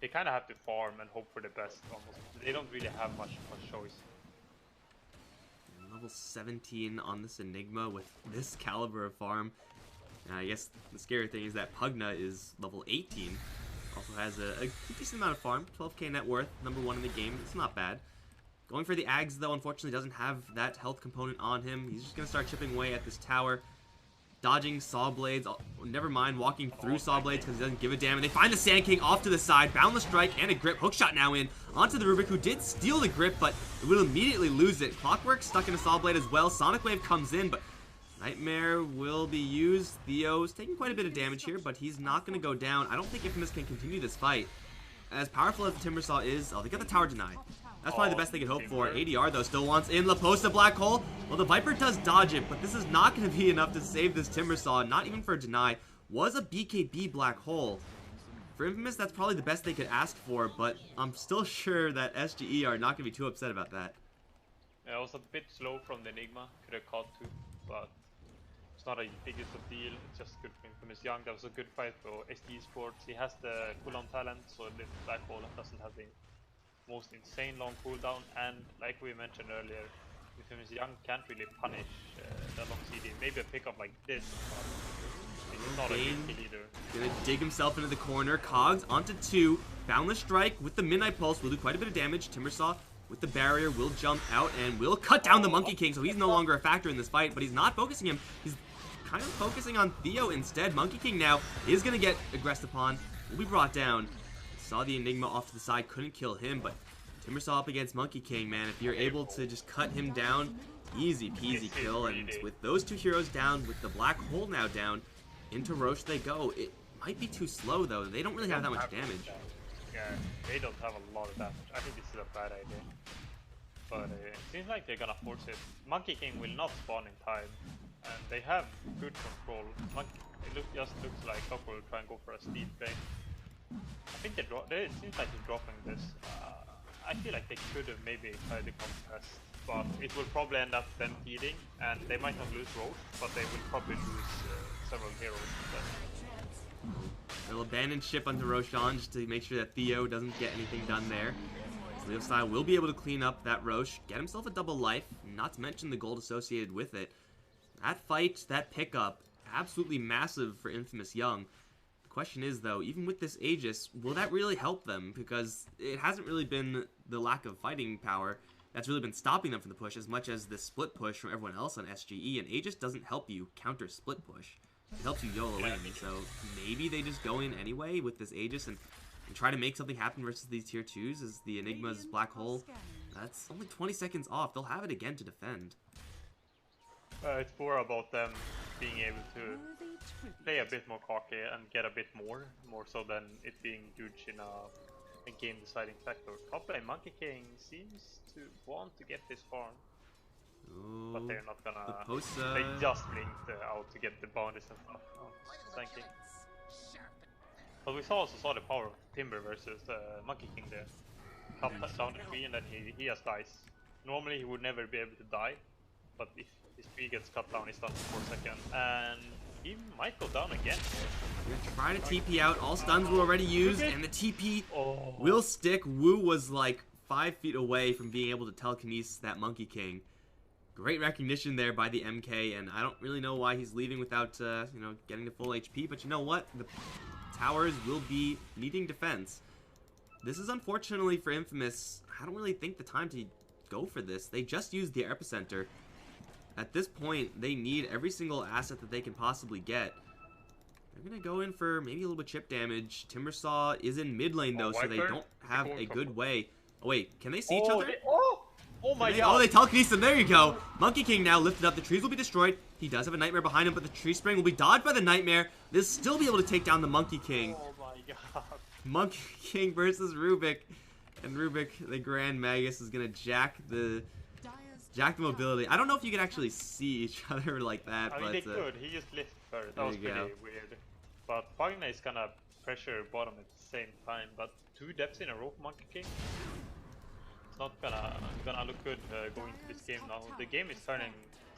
[SPEAKER 1] they kind of have to farm and hope for the best almost. They don't really have much choice.
[SPEAKER 2] Level 17 on this Enigma with this caliber of farm. I guess the scary thing is that Pugna is level 18. Also has a decent amount of farm, 12k net worth, number 1 in the game. It's not bad. Going for the Ags, though, unfortunately doesn't have that health component on him. He's just going to start chipping away at this tower. Dodging Saw Blades, never mind walking through Saw Blades because he doesn't give a damn. And they find the Sand King off to the side. Boundless Strike and a grip. Hookshot now in onto the Rubik, who did steal the grip, but it will immediately lose it. Clockwork stuck in a Saw Blade as well. Sonic Wave comes in, but Nightmare will be used. Theo's taking quite a bit of damage here, but he's not going to go down. I don't think Infamous can continue this fight. As powerful as the Timbersaw is, they got the tower denied. That's probably the best they could hope for. ADR, though, still wants in. Laposta Black Hole. Well, the Viper does dodge it, but this is not going to be enough to save this Timbersaw, not even for a deny. Was a BKB Black Hole. For Infamous, that's probably the best they could ask for, but I'm still sure that SGE are not going to be too upset about that.
[SPEAKER 1] Yeah, it was a bit slow from the Enigma. Could have caught too, but it's not a biggest of deal. It's just good for Infamous Young. That was a good fight for SD Sports. He has the cooldown talent, so the Black Hole doesn't have the most insane long cooldown, and like we mentioned earlier, Infamous Young can't really punish the long CD. Maybe a pickup like this, but it's not a big kill either.
[SPEAKER 2] Gonna dig himself into the corner. Cogs onto 2. Boundless Strike with the Midnight Pulse will do quite a bit of damage. Timbersaw with the barrier will jump out and will cut down the Monkey King, so he's no longer a factor in this fight, but he's not focusing him. He's kind of focusing on Theo instead. Monkey King now is gonna get aggressed upon, will be brought down. Saw the Enigma off to the side, couldn't kill him, but Timbersaw up against Monkey King, man. If you're able to just cut him down, easy peasy kill. And with those 2 heroes down, with the Black Hole now down, into Roche they go. It might be too slow, though. They don't really have that much damage.
[SPEAKER 1] Yeah, they don't have a lot of damage. I think this is a bad idea. But it seems like they're gonna force it. Monkey King will not spawn in time. and they have good control. Just looks like Couple will try and go for a steep play. I think it seems like they're dropping this. I feel like they could have maybe tried to contest, but it will probably end up them feeding, and they might not lose Roche, but they will probably lose several heroes.
[SPEAKER 2] They'll abandon ship onto Roshan just to make sure that Theo doesn't get anything done there. Leo Style will be able to clean up that Roche, get himself a double life, not to mention the gold associated with it. That fight, that pickup, absolutely massive for Infamous Young. The question is, though, even with this Aegis, will that really help them? Because it hasn't really been the lack of fighting power that's really been stopping them from the push as much as the split push from everyone else on SGE, and Aegis doesn't help you counter split push. It helps you YOLO in, so maybe they just go in anyway with this Aegis and try to make something happen versus these tier 2s as the Enigma's Black Hole. That's only 20 seconds off. They'll have it again to defend.
[SPEAKER 1] It's more about them being able to play a bit more cocky and get a bit more so than it being huge in a game deciding factor. Top lane Monkey King seems to want to get this farm.
[SPEAKER 2] Oh,
[SPEAKER 1] But they're not gonna.
[SPEAKER 2] post,
[SPEAKER 1] They just blinked out to get the bounties and stuff. Oh, thanking. But we also saw the power of Timber versus Monkey King there. Cut down the tree and then he has dice. Normally he would never be able to die, but if his tree gets cut down, he's done for 4 seconds. And he might go down again here.
[SPEAKER 2] Gonna try to TP out. All stuns were already used, and the TP will stick. Wu was like 5 feet away from being able to telekinesis that Monkey King. Great recognition there by the MK, and I don't really know why he's leaving without, you know, getting to full HP. But you know what? The towers will be needing defense. This is unfortunately for Infamous. I don't really think the time to go for this. They just used the epicenter. At this point, they need every single asset that they can possibly get. They're gonna go in for maybe a little bit chip damage. Timbersaw is in mid lane though, so they don't have a good way. Oh wait, can they see each other?
[SPEAKER 1] Oh my god!
[SPEAKER 2] Oh, they telekinesis him. There you go. Monkey King now lifted up. The trees will be destroyed. He does have a nightmare behind him, but the tree spring will be dodged by the nightmare. They'll still be able to take down the Monkey King.
[SPEAKER 1] Oh my god!
[SPEAKER 2] Monkey King versus Rubik, and Rubik, the Grand Magus, is gonna jack the mobility. I don't know if you can actually see each other like that.
[SPEAKER 1] I mean, they could. He just lifted first. That was pretty weird. But Pagna is gonna pressure bottom at the same time. But 2 depths in a row for Monkey King. It's not gonna look good going into this game now. The game is turning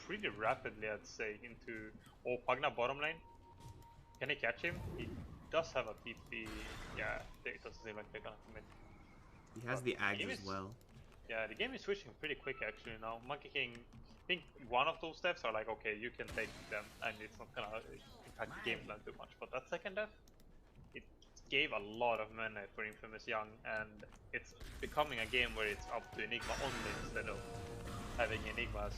[SPEAKER 1] pretty rapidly, I'd say, into Pagna bottom lane. Can they catch him? He does have a TP. Yeah, it doesn't seem like they're gonna commit.
[SPEAKER 2] He has the Ags as well.
[SPEAKER 1] Yeah, the game is switching pretty quick actually now. Monkey King, I think one of those deaths are like, okay, you can take them, and it's not gonna impact the game plan too much. But that second death, it gave a lot of mana for Infamous Young, and it's becoming a game where it's up to Enigma only instead of having Enigmas.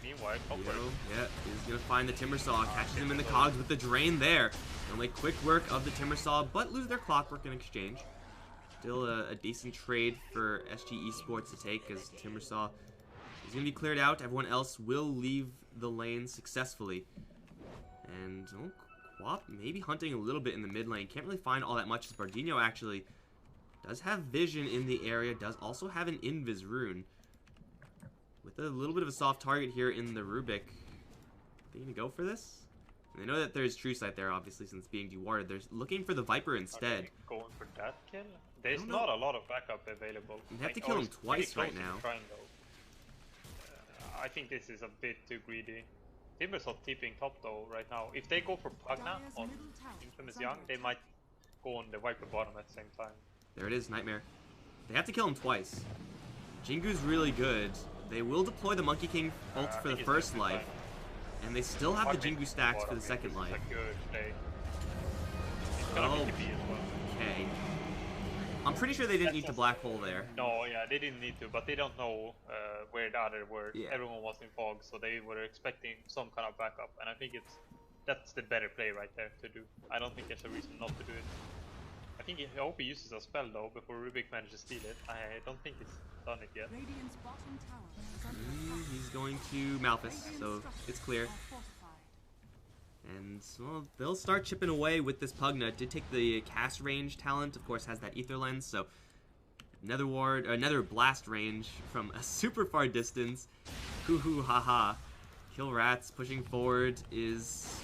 [SPEAKER 1] Meanwhile,
[SPEAKER 2] yeah, he's gonna find the Timbersaw, catches him in the cogs with the drain there. They'll make quick work of the Timbersaw, but lose their clockwork in exchange. Still a decent trade for SG Esports to take, as Timbersaw is going to be cleared out. Everyone else will leave the lane successfully. And Quap maybe hunting a little bit in the mid lane. Can't really find all that much, as Bardino actually does have vision in the area, does also have an Invis rune. With a little bit of a soft target here in the Rubik. Are they going to go for this? And they know that there's True Sight there, obviously, since being dewarded. They're looking for the Viper instead.
[SPEAKER 1] Going for that kill? There's not a lot of backup available.
[SPEAKER 2] You have to kill him twice right now.
[SPEAKER 1] I think this is a bit too greedy. Timbers are TPing top though right now. If they go for Pagna on Infamous Young, they might go on the Viper bottom at the same time.
[SPEAKER 2] There it is, Nightmare. They have to kill him twice. Jingu's really good. They will deploy the Monkey King ult for the first life. And they still have the Jingu stacks for the second life. Oh, okay. I'm pretty sure they didn't need to black hole there.
[SPEAKER 1] No, yeah, they didn't need to, but they don't know where the other were.
[SPEAKER 2] Yeah.
[SPEAKER 1] Everyone was in fog, so they were expecting some kind of backup, and I think that's the better play right there to do. I don't think there's a reason not to do it. I hope he uses a spell though before Rubik manages to steal it. I don't think he's done it yet.
[SPEAKER 2] He's going to Malphus, so it's clear. And well, they'll start chipping away with this Pugna. Did take the cast range talent, of course, has that ether lens, so another blast range from a super far distance. Hoo hoo ha ha. Kill Rats pushing forward is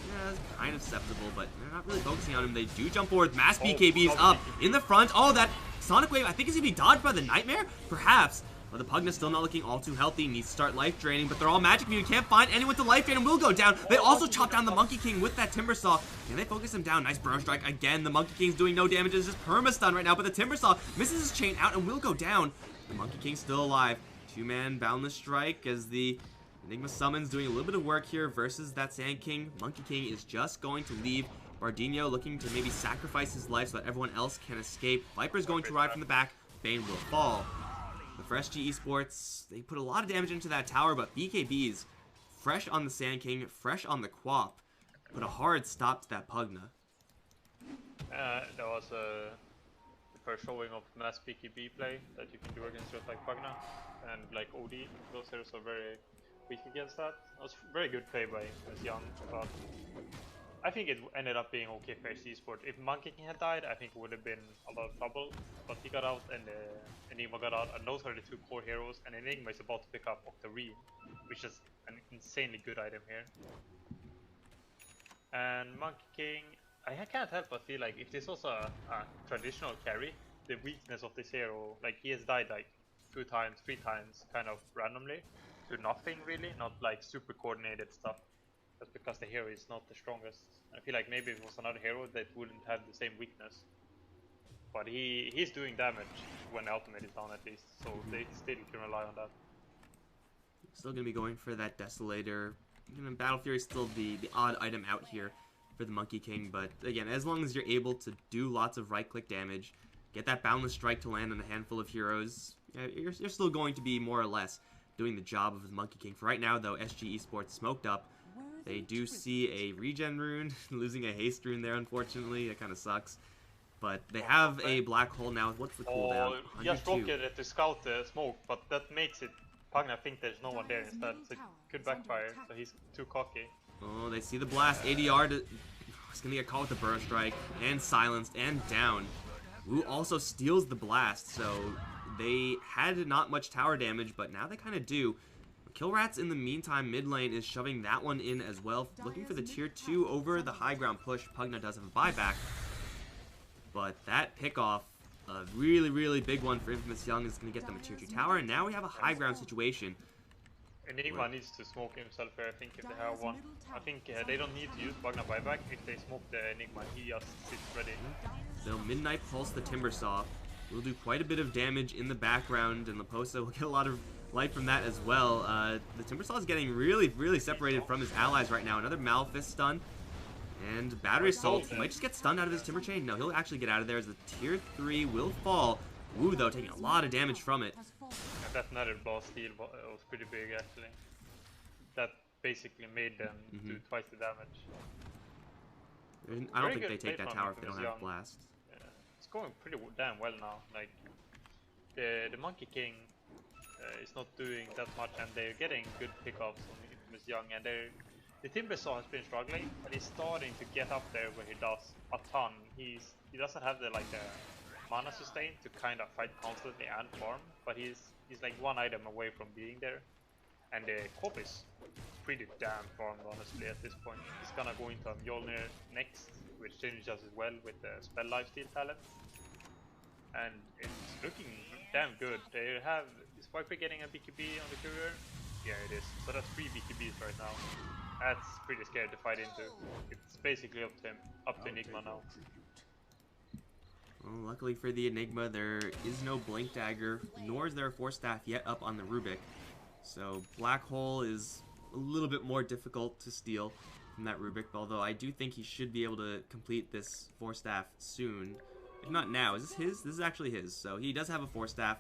[SPEAKER 2] kind of acceptable, but they're not really focusing on him. They do jump forward. Mass BKB's up in the front. Oh, that Sonic Wave, I think, is going to be dodged by the Nightmare? Perhaps. But the Pugna's still not looking all too healthy. Needs to start life draining, but they're all magic immune. Can't find anyone to life drain and will go down. They also chop down the Monkey King with that Timber Saw. And they focus him down. Nice burn strike again. The Monkey King's doing no damage. It's just perma-stun right now, but the Timber Saw misses his chain out and will go down. The Monkey King's still alive. Two-man Boundless Strike as the Enigma Summons doing a little bit of work here versus that Sand King. Monkey King is just going to leave. Bardinho looking to maybe sacrifice his life so that everyone else can escape. Viper's going to ride from the back. Bane will fall. But for SG Esports, they put a lot of damage into that tower, but BKB's fresh on the Sand King, fresh on the Quap, put a hard stop to that Pugna.
[SPEAKER 1] That was the first showing of mass BKB play that you can do against just like Pugna and like OD. Those heroes are very weak against that. It was very good play by Young, but I think it ended up being okay for SG Esports. If Monkey King had died, I think it would have been a lot of trouble. But he got out and Enigma got out, and those are the two core heroes. And Enigma is about to pick up Octarine, which is an insanely good item here. And Monkey King, I can't help but feel like if this was a traditional carry, the weakness of this hero, like he has died like 2 times, 3 times, kind of randomly, to nothing really, not like super coordinated stuff. That's because the hero is not the strongest. I feel like maybe if it was another hero that wouldn't have the same weakness. But he's doing damage when the ultimate is down at least, so they still can rely on that.
[SPEAKER 2] Still going to be going for that Desolator. Battle Fury is still the odd item out here for the Monkey King, but again, as long as you're able to do lots of right-click damage, get that Boundless Strike to land on a handful of heroes, you're still going to be more or less doing the job of the Monkey King. For right now, though, SG Esports smoked up. They do see a regen rune, losing a haste rune there, unfortunately. That kind of sucks. But they have a black hole now. What's the cooldown?
[SPEAKER 1] Just rocket it to scout the smoke, but that makes it Pugna think there's no one there instead, so it could backfire, so he's too cocky.
[SPEAKER 2] Oh, they see the blast. ADR is going to get caught with the burst strike, and silenced, and down. Wu also steals the blast, so they had not much tower damage, but now they kind of do. Kill Rats in the meantime, mid lane is shoving that one in as well, looking for the tier 2 over the high ground push. Pugna does have a buyback, but that pickoff, a really, really big one for Infamous Young, is going to get them a tier 2 tower, and now we have a high ground situation.
[SPEAKER 1] Enigma needs to smoke himself here, I think, if they have one. I think they don't need to use Pugna buyback. If they smoke the Enigma, he just sits ready.
[SPEAKER 2] They'll Midnight Pulse the Timber Saw. Will do quite a bit of damage in the background, and Laposa will get a lot of life from that as well. The Timber Saw is getting really, really separated from his allies right now. Another Malphite stun. And Battery Assault. He might just get stunned out of his Timber Chain. No, he'll actually get out of there as the tier 3 will fall. Wu, though, taking a lot of damage from it.
[SPEAKER 1] And that nether boss steal was pretty big, actually. That basically made them do twice the damage.
[SPEAKER 2] I don't think they take that tower if they don't have Blast.
[SPEAKER 1] Yeah. It's going pretty damn well now. Like, the Monkey King is not doing that much, and they're getting good pickups on Infamous Young, and the Timber Saw has been struggling, but he's starting to get up there where he does a ton. He doesn't have the mana sustain to kind of fight constantly and farm, but he's like one item away from being there. And the Corp is pretty damn farmed, honestly, at this point. He's gonna go into a Mjolnir next, which changes as well with the spell lifesteal talent. And it's looking damn good. They have, is Viper getting a BKB on the courier? Yeah, it is. So that's 3 BKBs right now. That's pretty scary to fight into. It's basically up to him, up to Enigma now.
[SPEAKER 2] Well, luckily for the Enigma, there is no Blink Dagger, nor is there a Force Staff yet up on the Rubik. So Black Hole is a little bit more difficult to steal from that Rubik, although I do think he should be able to complete this Force Staff soon. If not now. Is this his? This is actually his. So he does have a Force Staff.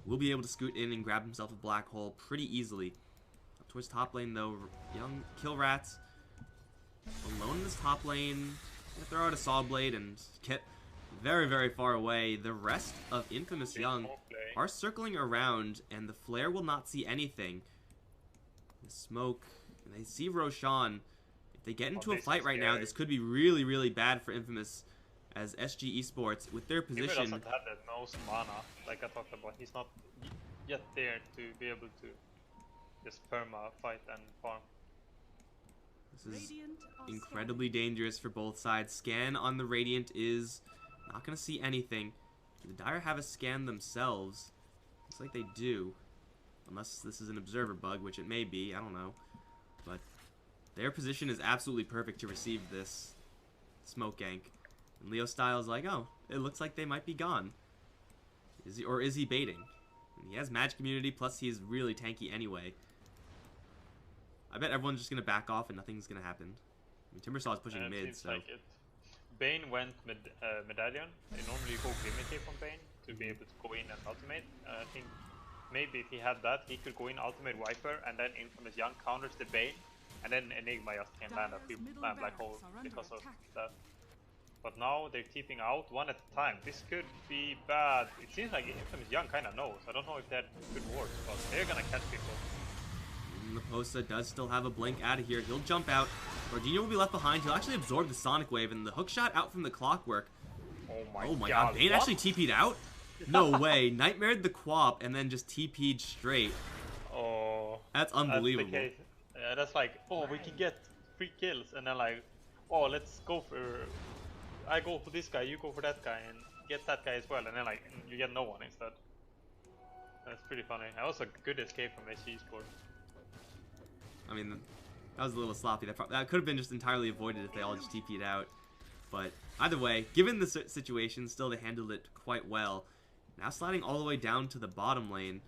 [SPEAKER 2] Will be able to scoot in and grab himself a Black Hole pretty easily. Up towards top lane, though, Young Kill Rats alone in this top lane. Throw out a Saw Blade and get very, very far away. The rest of Infamous Young are circling around, and the Flare will not see anything. The smoke, and they see Roshan. If they get into a fight right now, this could be really, really bad for Infamous, as SG Esports, with their position...
[SPEAKER 1] He doesn't have the most mana, like I talked about. He's not yet there to be able to just perma fight and farm.
[SPEAKER 2] This is incredibly dangerous for both sides. Scan on the Radiant is not going to see anything. Do the Dire have a scan themselves? Looks like they do. Unless this is an observer bug, which it may be. I don't know. But their position is absolutely perfect to receive this smoke gank. And Leo Styles like, oh, it looks like they might be gone. Is he baiting? And he has magic immunity, plus he is really tanky anyway. I bet everyone's just going to back off and nothing's going to happen. I mean, Timbersaw is pushing mid, so...
[SPEAKER 1] Like it. Bane went Medallion. They normally go Glimmer from Bane to be able to go in and ultimate. I think maybe if he had that, he could go in ultimate Viper, and then Infamous Young counters the Bane, and then Enigma just can land a few black hole because of that. But now they're keeping out one at a time. This could be bad. It seems like Infamous Young kind of knows. I don't know if that could work, but they're gonna catch people.
[SPEAKER 2] Laposa does still have a blink out of here. He'll jump out. Gordino will be left behind. He'll actually absorb the Sonic Wave, and the hook shot out from the Clockwork.
[SPEAKER 1] Oh my god.
[SPEAKER 2] Bane actually TP'd out? No way. Nightmared the Quap and then just TP'd straight.
[SPEAKER 1] Oh.
[SPEAKER 2] That's unbelievable.
[SPEAKER 1] That's that's like, oh, we can get 3 kills, and then like, oh, let's go for... I go for this guy, you go for that guy, and get that guy as well, and then like, you get no one instead. That's pretty funny. That was a good escape from SG Sports.
[SPEAKER 2] I mean, that was a little sloppy. That could have been just entirely avoided if they all just TP'd out. But either way, given the situation, still they handled it quite well. Now sliding all the way down to the bottom lane.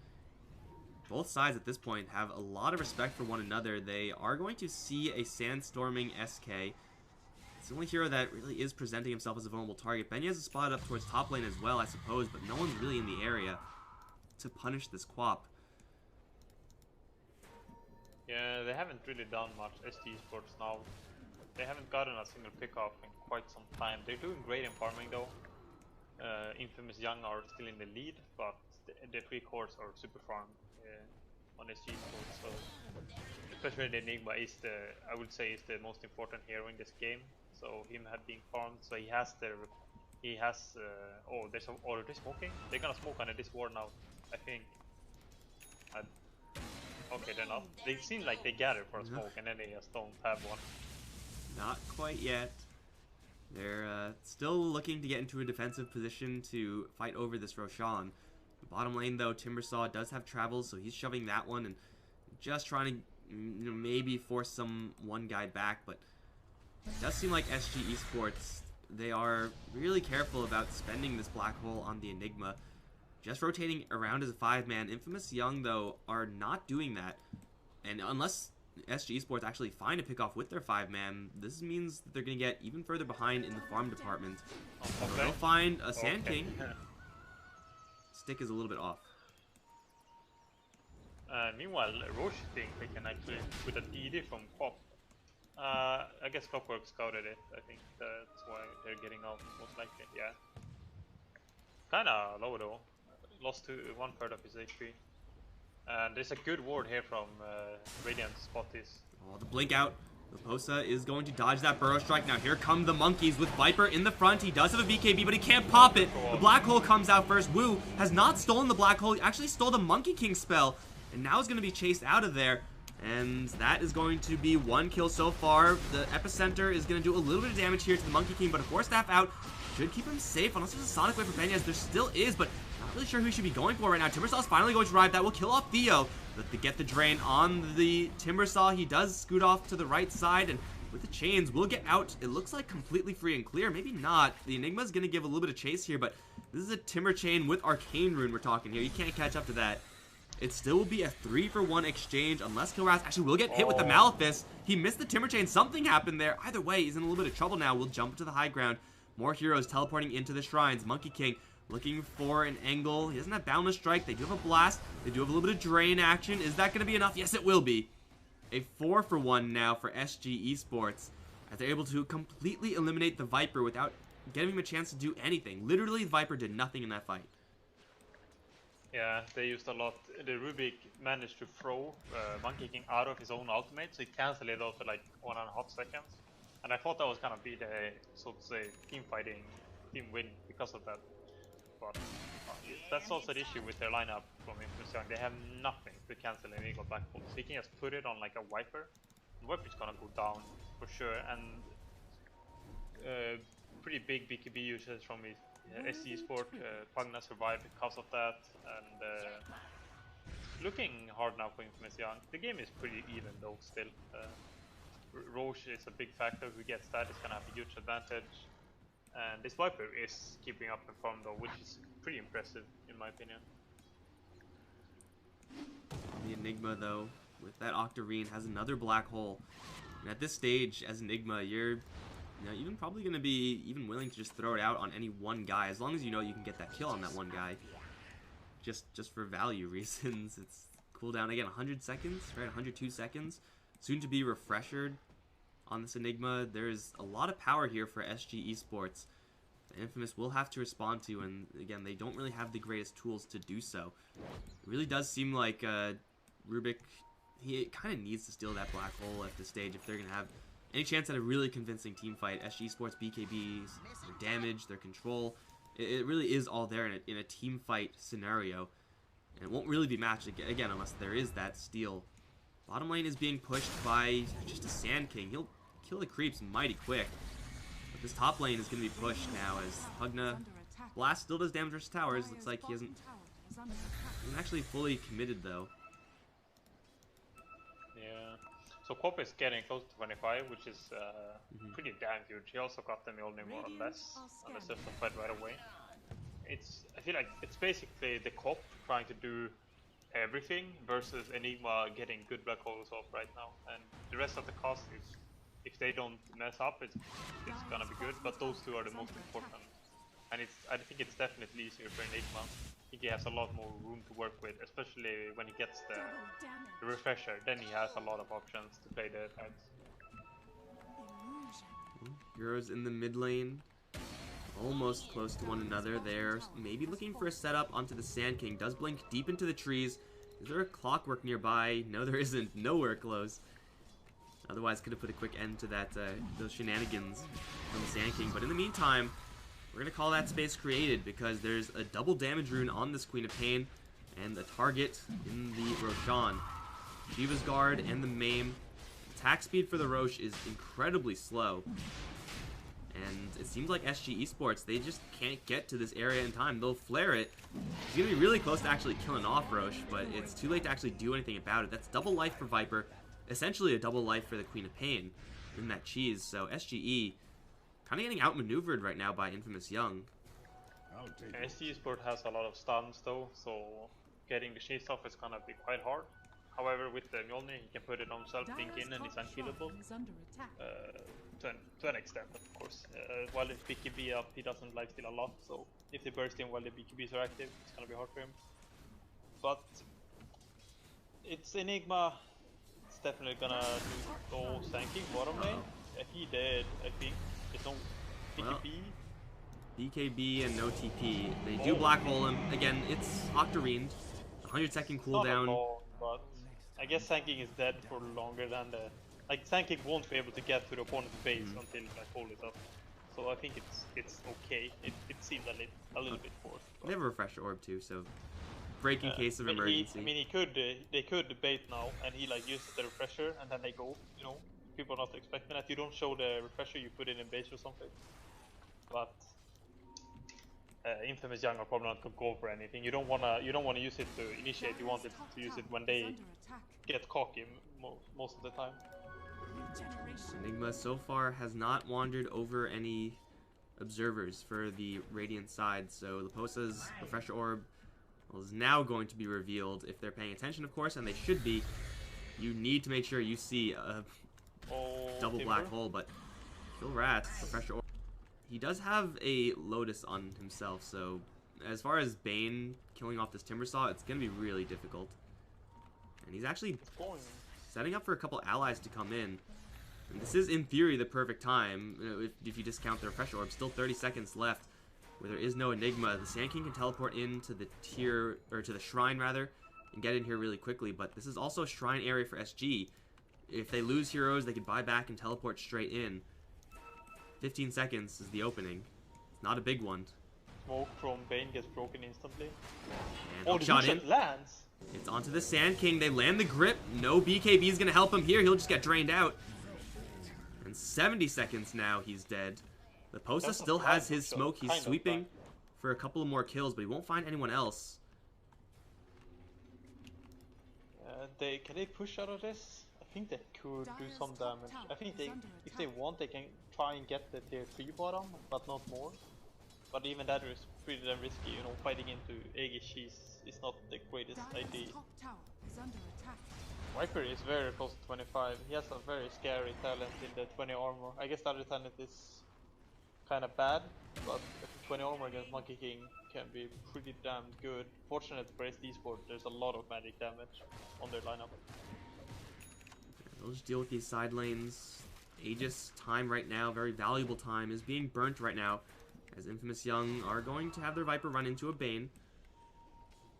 [SPEAKER 2] Both sides at this point have a lot of respect for one another. They are going to see a Sandstorming SK. It's the only hero that really is presenting himself as a vulnerable target. Benyaz is spotted up towards top lane as well, I suppose, but no one's really in the area to punish this Quap.
[SPEAKER 1] Yeah, they haven't really done much SG Sports now. They haven't gotten a single pick-off in quite some time. They're doing great in farming though. Infamous Young are still in the lead, but the 3 cores are super farm on SG Sports. So especially the Enigma is I would say is the most important hero in this game. So him being farmed, so he has oh, they're smoking? They're gonna smoke under this ward now, I think. Okay, they're not. They seem like they gather for a smoke and then they just don't have one.
[SPEAKER 2] Not quite yet. They're still looking to get into a defensive position to fight over this Roshan. The bottom lane though, Timbersaw does have travels, so he's shoving that one and just trying to maybe force one guy back, but it does seem like SG Esports, they are really careful about spending this black hole on the Enigma. Just rotating around as a 5-man. Infamous Young, though, are not doing that. And unless SG Esports actually find a pickoff with their 5-man, this means that they're going to get even further behind in the farm department. Okay. They'll find a Sand King. Stick is a little bit off.
[SPEAKER 1] Meanwhile, Roche thinks they can actually put an ED from Quap. I guess Clockwork scouted it. I think that's why they're getting out, most likely. Yeah. Kinda low though. Lost to 1/3 of his HP. And there's a good ward here from Radiant to spot this.
[SPEAKER 2] Oh, the blink out. Laposa is going to dodge that burrow strike. Now here come the monkeys with Viper in the front. He does have a BKB, but he can't pop it. The black hole comes out first. Wu has not stolen the black hole. He actually stole the Monkey King spell. And now is going to be chased out of there. And that is going to be 1 kill so far. The Epicenter is going to do a little bit of damage here to the Monkey King, but a Force Staff out should keep him safe, unless there's a Sonic Wave for Benyaz. There still is, but not really sure who he should be going for right now. Timbersaw's finally going to arrive. That will kill off Theo. But to get the drain on the Timbersaw, he does scoot off to the right side, and with the chains, will get out. It looks like completely free and clear. Maybe not. The Enigma's going to give a little bit of chase here, but this is a Timber Chain with Arcane Rune we're talking here. You can't catch up to that. It still will be a 3-for-1 exchange, unless Kilras actually will get hit with the Malefice. He missed the Timber Chain. Something happened there. Either way, he's in a little bit of trouble now. We'll jump to the high ground. More heroes teleporting into the shrines. Monkey King looking for an angle. He doesn't have Boundless Strike. They do have a Blast. They do have a little bit of Drain action. Is that going to be enough? Yes, it will be. A 4-for-1 now for SG Esports, as they're able to completely eliminate the Viper without giving him a chance to do anything. Literally, the Viper did nothing in that fight.
[SPEAKER 1] Yeah, they used a lot. The Rubik managed to throw Monkey King out of his own ultimate, so he cancelled it after like 1.5 seconds. And I thought that was gonna be the, so to say, team win because of that. But that's also the issue with their lineup from Infamous Young. They have nothing to cancel an Eagle Black Hole. So he can just put it on like a Viper, Viper's gonna go down for sure, and pretty big BKB usage from his SC Sport. Pugna survived because of that, and looking hard now for Infamous Young. The game is pretty even though still. Roche is a big factor. Who gets that is gonna have a huge advantage, and this Viper is keeping up in form though, which is pretty impressive in my opinion.
[SPEAKER 2] The Enigma, though, with that Octarine, has another black hole. And at this stage, as Enigma, you're even probably going to be even willing to just throw it out on any one guy, as long as you know you can get that kill on that one guy. Just for value reasons. It's cooldown, again, 100 seconds, right? 102 seconds. Soon to be refreshered on this Enigma. There's a lot of power here for SG Esports. Infamous will have to respond to, and again, they don't really have the greatest tools to do so. It really does seem like Rubik, he kind of needs to steal that black hole at this stage if they're going to have any chance at a really convincing team fight. SG Sports, BKBs, their damage, their control, it really is all there in a team fight scenario. And it won't really be matched, again, unless there is that steal. Bottom lane is being pushed by just a Sand King. He'll kill the creeps mighty quick. But this top lane is going to be pushed now as Pugna Blast still does damage versus towers. Looks like he isn't actually fully committed though.
[SPEAKER 1] Yeah. So Pop is getting close to 25, which is pretty damn huge. He also got the Mjolnir more or less on the system fight right away. I feel like it's basically the Cop trying to do everything versus Enigma getting good black holes off right now, and the rest of the cast is, if they don't mess up, it's gonna be good. But those two are the most important, and I think it's definitely easier for Enigma. I think he has a lot more room to work with, especially when he gets the refresher. Then he has a lot of options to play the tags.
[SPEAKER 2] Heroes in the mid lane, almost close to one another. They're maybe looking for a setup onto the Sand King. Does blink deep into the trees. Is there a clockwork nearby? No, there isn't. Nowhere close. Otherwise, could have put a quick end to that those shenanigans from the Sand King. But in the meantime, we're going to call that space created because there's a double damage rune on this Queen of Pain and a target in the Roshan. Shiva's Guard and the Maim. Attack speed for the Roche is incredibly slow. And it seems like SG Esports, they just can't get to this area in time. They'll flare it. He's going to be really close to actually killing off Roche, but it's too late to actually do anything about it. That's double life for Viper. Essentially a double life for the Queen of Pain in that cheese. So SGE kind of getting outmaneuvered right now by Infamous Young.
[SPEAKER 1] SG Sport has a lot of stuns though, so getting the chase off is gonna be quite hard. However, with the Mjolnir, he can put it on himself, blink in, and he's unkillable. To an extent, of course. While his BKB up, he doesn't lifesteal a lot, so if they burst in while the BKBs are active, it's gonna be hard for him. But it's Enigma. It's definitely gonna go Sanking bottom lane. He did, I think. There's no BKB.
[SPEAKER 2] Well, BKB and no TP. They do black hole him. Again, it's Octarine. 100-second cooldown.
[SPEAKER 1] Long, but I guess Sanking is dead for longer than the... Like, Sanking won't be able to get to the opponent's base until black hole is up. So I think it's okay. It seems a little bit forced.
[SPEAKER 2] They have a refresher orb too, so break in case of emergency.
[SPEAKER 1] They could debate now, and he like uses the refresher, and then they go. You know, people are not expecting that. You don't show the refresher, you put it in base or something. But Infamous Young are probably not gonna go for anything. You don't wanna use it to initiate. You want it to use it when they get cocky most of the time.
[SPEAKER 2] Enigma so far has not wandered over any observers for the Radiant side, so Leposa's refresher orb is now going to be revealed if they're paying attention, of course, and they should be. You need to make sure you see a double black hole, but Kill Rat's refresher orb. He does have a Lotus on himself, so as far as Bane killing off this Timbersaw, it's going to be really difficult. And he's actually setting up for a couple allies to come in. And this is, in theory, the perfect time, if you discount the refresher orb. Still 30 seconds left, where there is no Enigma. The Sand King can teleport into the tier, or to the shrine, rather, and get in here really quickly. But this is also a shrine area for SG. If they lose heroes, they can buy back and teleport straight in. 15 seconds is the opening. It's not a big one.
[SPEAKER 1] Smoke from Bane gets broken instantly.
[SPEAKER 2] And shot in.
[SPEAKER 1] Lands.
[SPEAKER 2] It's onto the Sand King. They land the grip. No BKB is going to help him here. He'll just get drained out. And 70 seconds now, he's dead. The Posa still has his smoke. He's sweeping for a couple of more kills, but he won't find anyone else.
[SPEAKER 1] Can they push out of this? I think they could do some damage. I think if they want, they can try and get the tier 3 bottom, but not more. But even that is pretty damn risky, you know, fighting into Aegis is not the greatest idea. Viper is very close to 25. He has a very scary talent in the 20 armor. I guess the other talent is kind of bad, but 20 armor against Monkey King can be pretty damn good. Fortunate for SD Sport, there's a lot of magic damage on their lineup.
[SPEAKER 2] They'll just deal with these side lanes. Aegis time right now, very valuable time, is being burnt right now, as Infamous Young are going to have their Viper run into a Bane.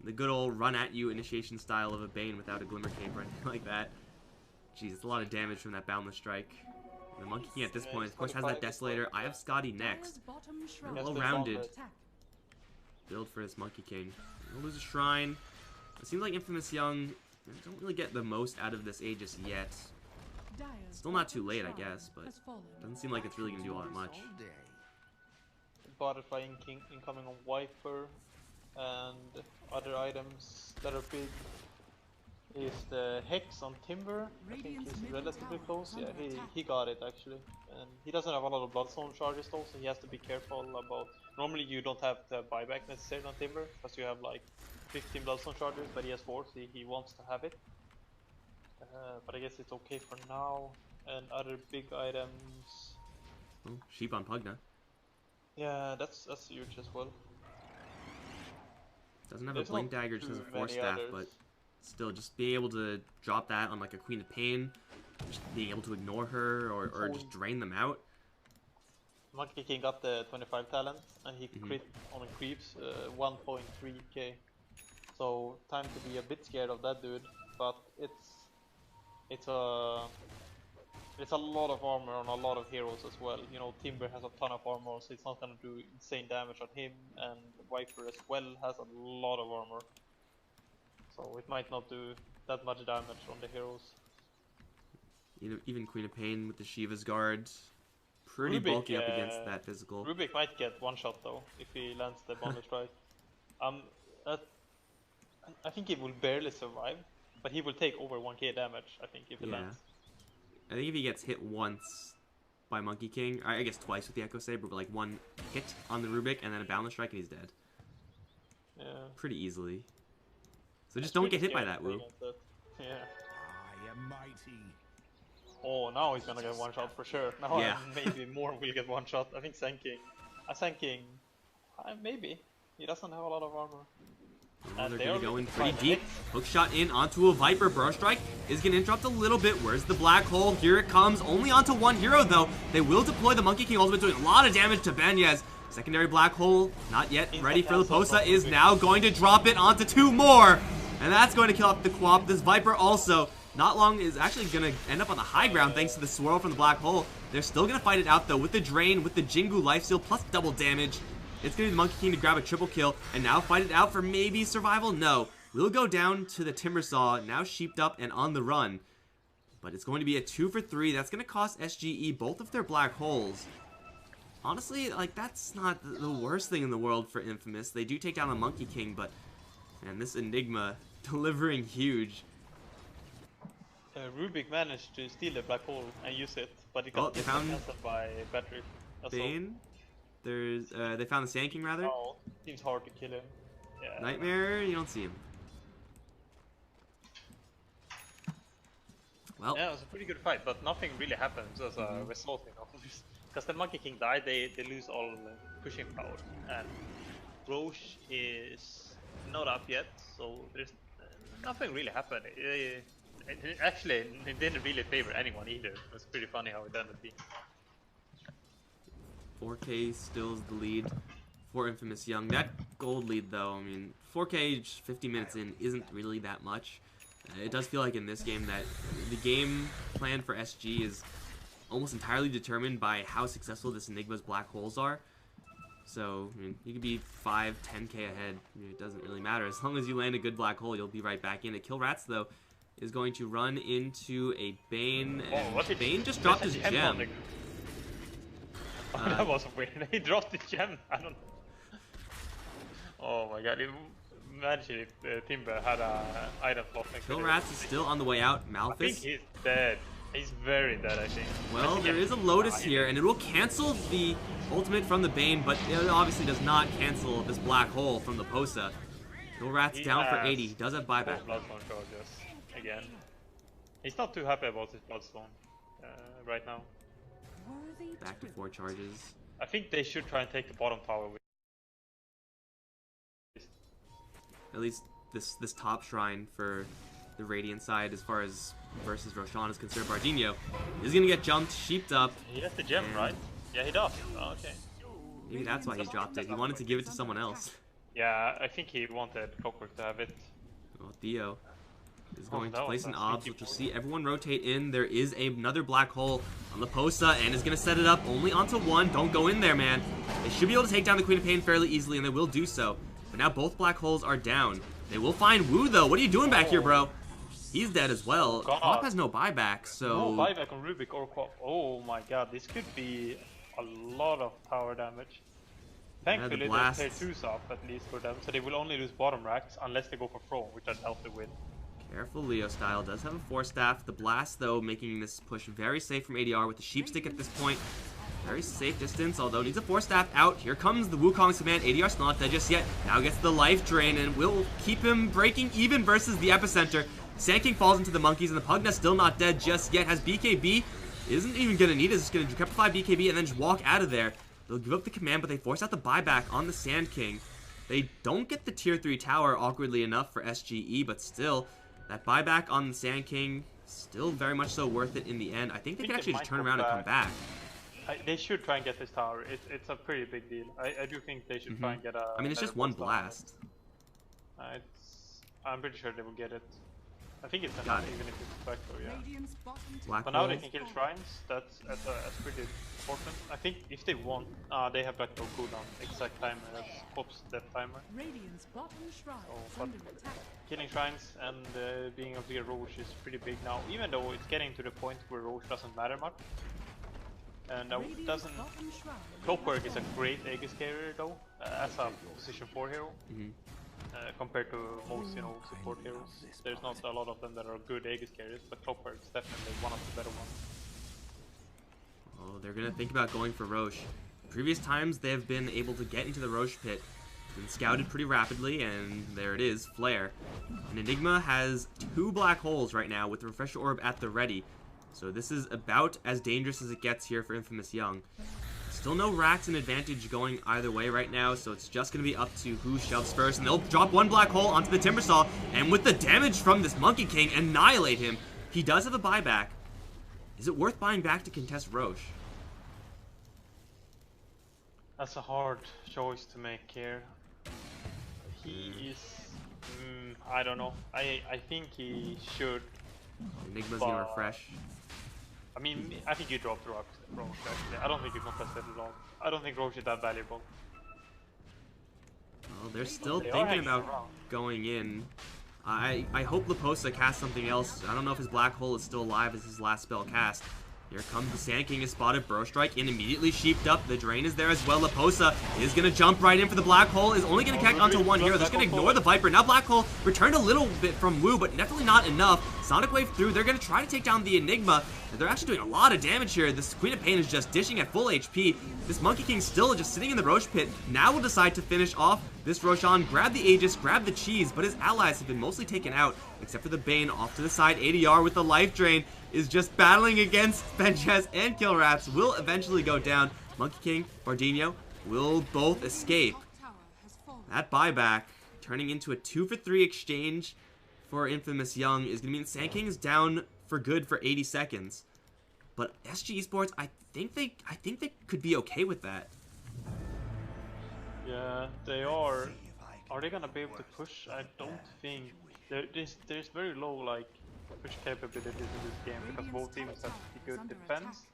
[SPEAKER 2] The good old run at you initiation style of a Bane without a Glimmer Cape or anything like that. Jeez, it's a lot of damage from that Boundless Strike. And the Monkey King at this point, of course, has that Desolator. I have Scotty next. Well-rounded build for this Monkey King. He'll lose a Shrine. It seems like Infamous Young don't really get the most out of this Aegis yet. Still not too late, I guess, but doesn't seem like it's really going to do all that much.
[SPEAKER 1] Bought it by incoming on Viper, and other items that are big is the Hex on Timber. I think he's relatively close. Yeah, he got it actually. And he doesn't have a lot of Bloodstone charges though, so he has to be careful about... Normally you don't have the buyback necessarily on Timber, because you have like 15 Bloodstone charges, but he has 4, so he wants to have it. But I guess it's okay for now. And other big items...
[SPEAKER 2] Oh, Sheep on Pugna.
[SPEAKER 1] Yeah, that's huge as well.
[SPEAKER 2] Doesn't have a Blink Dagger, just has a Force Staff, but still, just being able to drop that on like a Queen of Pain, just being able to ignore her or just drain them out.
[SPEAKER 1] Monkey King got the 25 talent, and he crit on creeps 1.3k. So time to be a bit scared of that dude, but it's a lot of armor on a lot of heroes as well. You know, Timber has a ton of armor, so it's not gonna do insane damage on him, and Viper as well has a lot of armor. So it might not do that much damage on the heroes.
[SPEAKER 2] You know, even Queen of Pain with the Shiva's Guard, pretty
[SPEAKER 1] Rubik,
[SPEAKER 2] bulky up against that physical.
[SPEAKER 1] Rubik might get one shot though, if he lands the Boundless Strike. I think he will barely survive, but he will take over 1k damage, I think, if it lands.
[SPEAKER 2] I think if he gets hit once by Monkey King, I guess twice with the Echo Saber, but like one hit on the Rubik and then a Boundless Strike and he's dead.
[SPEAKER 1] Yeah.
[SPEAKER 2] Pretty easily. So just don't get hit by that, Wu.
[SPEAKER 1] Yeah. I am mighty. Oh, now he's gonna get one shot for sure. Now maybe more will get one shot. I think Sand King, maybe. He doesn't have a lot of armor.
[SPEAKER 2] Oh, they're gonna go in pretty deep. Hook shot in onto a Viper. Burrow Strike is gonna interrupt a little bit. Where's the black hole? Here it comes. Only onto one hero though. They will deploy the Monkey King ultimate, doing a lot of damage to Benyes. Secondary black hole, not yet ready for Posa, is now going to drop it onto 2 more. And that's going to kill off the Quap. This Viper also, not long, is actually going to end up on the high ground thanks to the swirl from the black hole. They're still going to fight it out though with the Drain, with the Jingu lifesteal, plus double damage. It's going to be the Monkey King to grab a triple kill and now fight it out for maybe survival. No, we'll go down to the Timbersaw, now sheeped up and on the run. But it's going to be a 2 for 3. That's going to cost SGE both of their black holes. Honestly, like, that's not the worst thing in the world for Infamous. They do take down the Monkey King, but man, this Enigma delivering huge.
[SPEAKER 1] Rubik managed to steal the black hole and use it, but he got cancelled by battery.
[SPEAKER 2] Bane? They found the Sand King rather?
[SPEAKER 1] Oh, seems hard to kill him. Yeah.
[SPEAKER 2] Nightmare, you don't see him. Well,
[SPEAKER 1] yeah, it was a pretty good fight, but nothing really happens as a result, you know. Because the Monkey King died, they lose all pushing power, and Roche is not up yet, so there's nothing really happened. Actually, it didn't really favor anyone either. It was pretty funny how it ended being.
[SPEAKER 2] 4K still is the lead for Infamous Young. That gold lead, though, I mean, 4K 50 minutes in isn't really that much. It does feel like in this game that the game plan for SG is almost entirely determined by how successful this Enigma's black holes are. So, I mean, you could be 5, 10k ahead. I mean, it doesn't really matter. As long as you land a good black hole, you'll be right back in it. Kill Rats, though, is going to run into a Bane, and Bane just dropped his gem.
[SPEAKER 1] That was weird. He dropped the gem. I don't know. Oh my god. Imagine if Timber had a item slot.
[SPEAKER 2] Kill Rats is still on the way out. Malphus.
[SPEAKER 1] I think he's dead. He's very dead, I think.
[SPEAKER 2] Well, there is a Lotus here, and it will cancel the ultimate from the Bane, but it obviously does not cancel this black hole from the Posa. Kill Rat's down for 80. He does have buyback.
[SPEAKER 1] Bloodstone charges again. He's not too happy about his Bloodstone right now.
[SPEAKER 2] Back to 4 charges.
[SPEAKER 1] I think they should try and take the bottom tower with.
[SPEAKER 2] At least this top shrine for the Radiant side, as far as versus Roshan is concerned. Bardinho is gonna get jumped, sheeped up.
[SPEAKER 1] He has the gem, right? Yeah, he does. Oh, okay.
[SPEAKER 2] Maybe that's why he dropped it. He wanted to give it to someone else.
[SPEAKER 1] Yeah, I think he wanted Clockwork to have it.
[SPEAKER 2] Well, Theo is going to place an obs, which will see everyone rotate in. There is another black hole on the Posa, and is going to set it up only onto one. Don't go in there, man. They should be able to take down the Queen of Pain fairly easily, and they will do so. But now both black holes are down. They will find Wu, though. What are you doing back here, bro? He's dead as well. Quap has no buyback, so...
[SPEAKER 1] No buyback on Rubik or Quap. Oh my god, this could be a lot of tower damage. Thankfully, they pair 2s up at least for them, so they will only lose bottom racks unless they go for Throne, which I'd help them with.
[SPEAKER 2] Careful, Leo style does have a 4-staff. The Blast, though, making this push very safe from ADR with the Sheep Stick at this point. Very safe distance, although needs a 4-staff out. Here comes the Wukong's command. ADR's not dead just yet. Now gets the life drain and will keep him breaking even versus the Epicenter. Sand King falls into the monkeys, and the Pugna still not dead just yet. Has BKB, isn't even gonna need it. It's gonna decrepify BKB and then just walk out of there. They'll give up the command, but they force out the buyback on the Sand King. They don't get the tier 3 tower, awkwardly enough, for SGE, but still, that buyback on the Sand King, still very much so worth it in the end. I think they can actually just turn around and come back.
[SPEAKER 1] They should try and get this tower. It's a pretty big deal. I do think they should try and get a...
[SPEAKER 2] I mean, it's just one blast.
[SPEAKER 1] I'm pretty sure they will get it. I think it's enough, even if it's Spectre, yeah. But now they can kill shrines, that's pretty important. I think if they want, they have back no cooldown, exact timer, that's Pop's death timer. So, killing shrines and being able to get Roche is pretty big now, even though it's getting to the point where Roche doesn't matter much. And doesn't... Clockwork is a great Aegis carrier though, as a position 4 hero. Compared to most, support heroes. There's not a lot of them that are good Aegis carriers, but Clockwork is definitely one of the better ones.
[SPEAKER 2] Oh, they're gonna think about going for Roche. Previous times they have been able to get into the Roche pit, been scouted pretty rapidly, and there it is, Flare. And Enigma has 2 black holes right now with the Refresher Orb at the ready. So this is about as dangerous as it gets here for Infamous Young. Still no racks and advantage going either way right now, so it's just going to be up to who shoves first. And they'll drop one black hole onto the Timbersaw, and with the damage from this Monkey King, annihilate him. He does have a buyback. Is it worth buying back to contest Roche?
[SPEAKER 1] That's a hard choice to make here. He is... I don't know. I think he should...
[SPEAKER 2] Enigma's going to refresh.
[SPEAKER 1] I mean, I think you dropped Roche actually. I don't think you contest it at all. I don't think Roche is that valuable.
[SPEAKER 2] Well, they're still thinking about going in. I hope Leposa casts something else. I don't know if his black hole is still alive as his last spell cast. Here comes the Sand King, is spotted, Burrow Strike in, immediately sheeped up. The drain is there as well. Leposa is going to jump right in for the black hole, is only going to connect onto one hero. They're going to ignore the Viper. Now black hole returned a little bit from Wu, but definitely not enough. Sonic Wave through. They're going to try to take down the Enigma. They're actually doing a lot of damage here. This Queen of Pain is just dishing at full HP. This Monkey King still just sitting in the Roche pit. Now will decide to finish off this Roshan, grab the Aegis, grab the cheese, but his allies have been mostly taken out, except for the Bane off to the side. ADR with the life drain is just battling against Benches and Kill Rats, will eventually go down. Monkey King, Bardinho will both escape. That buyback, turning into a 2-for-3 exchange for Infamous Young, is going to mean Sand King is down for good for 80 seconds. But SG Esports, I think they could be okay with that.
[SPEAKER 1] Yeah, they are. Are they gonna be able to push? I don't think. There's very low push capabilities in this game because both teams have good defense,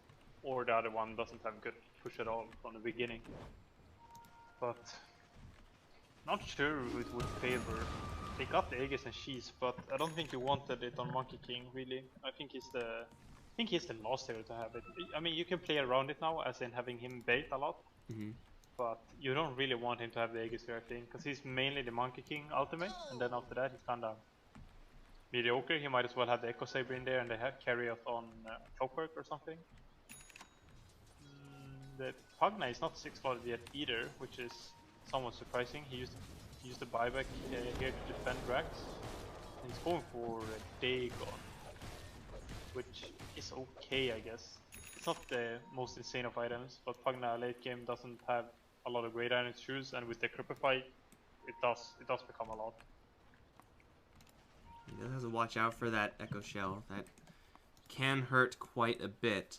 [SPEAKER 1] or the other one doesn't have good push at all from the beginning. but not sure who it would favor. They got the Aegis and Shees, but I don't think he wanted it on Monkey King really. I think he's the last hero to have it. I mean, you can play around it now, as in having him bait a lot, but you don't really want him to have the Aegis here, I think, because he's mainly the Monkey King ultimate, and then after that he's kinda mediocre. He might as well have the Echo Saber in there and they have carry out on Clockwork or something. The Pugna is not 6-slotted yet either, which is somewhat surprising. He used the buyback here to defend Rax. And he's going for Dagon, which is okay, I guess. It's not the most insane of items, but Pugna late game doesn't have a lot of great items to choose, and with the Cripify, it does become a lot.
[SPEAKER 2] He does have to watch out for that Echo Shell. That can hurt quite a bit.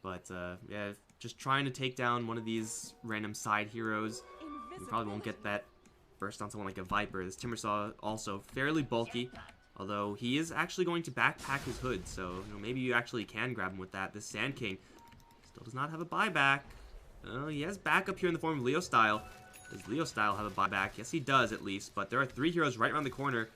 [SPEAKER 2] But yeah, just trying to take down one of these random side heroes. You probably won't get that burst on someone like a Viper. This Timbersaw also fairly bulky, although he is actually going to backpack his hood, so maybe you actually can grab him with that. This Sand King still does not have a buyback. He has backup here in the form of Leo Style. Does Leo Style have a buyback? Yes, he does at least, but there are 3 heroes right around the corner.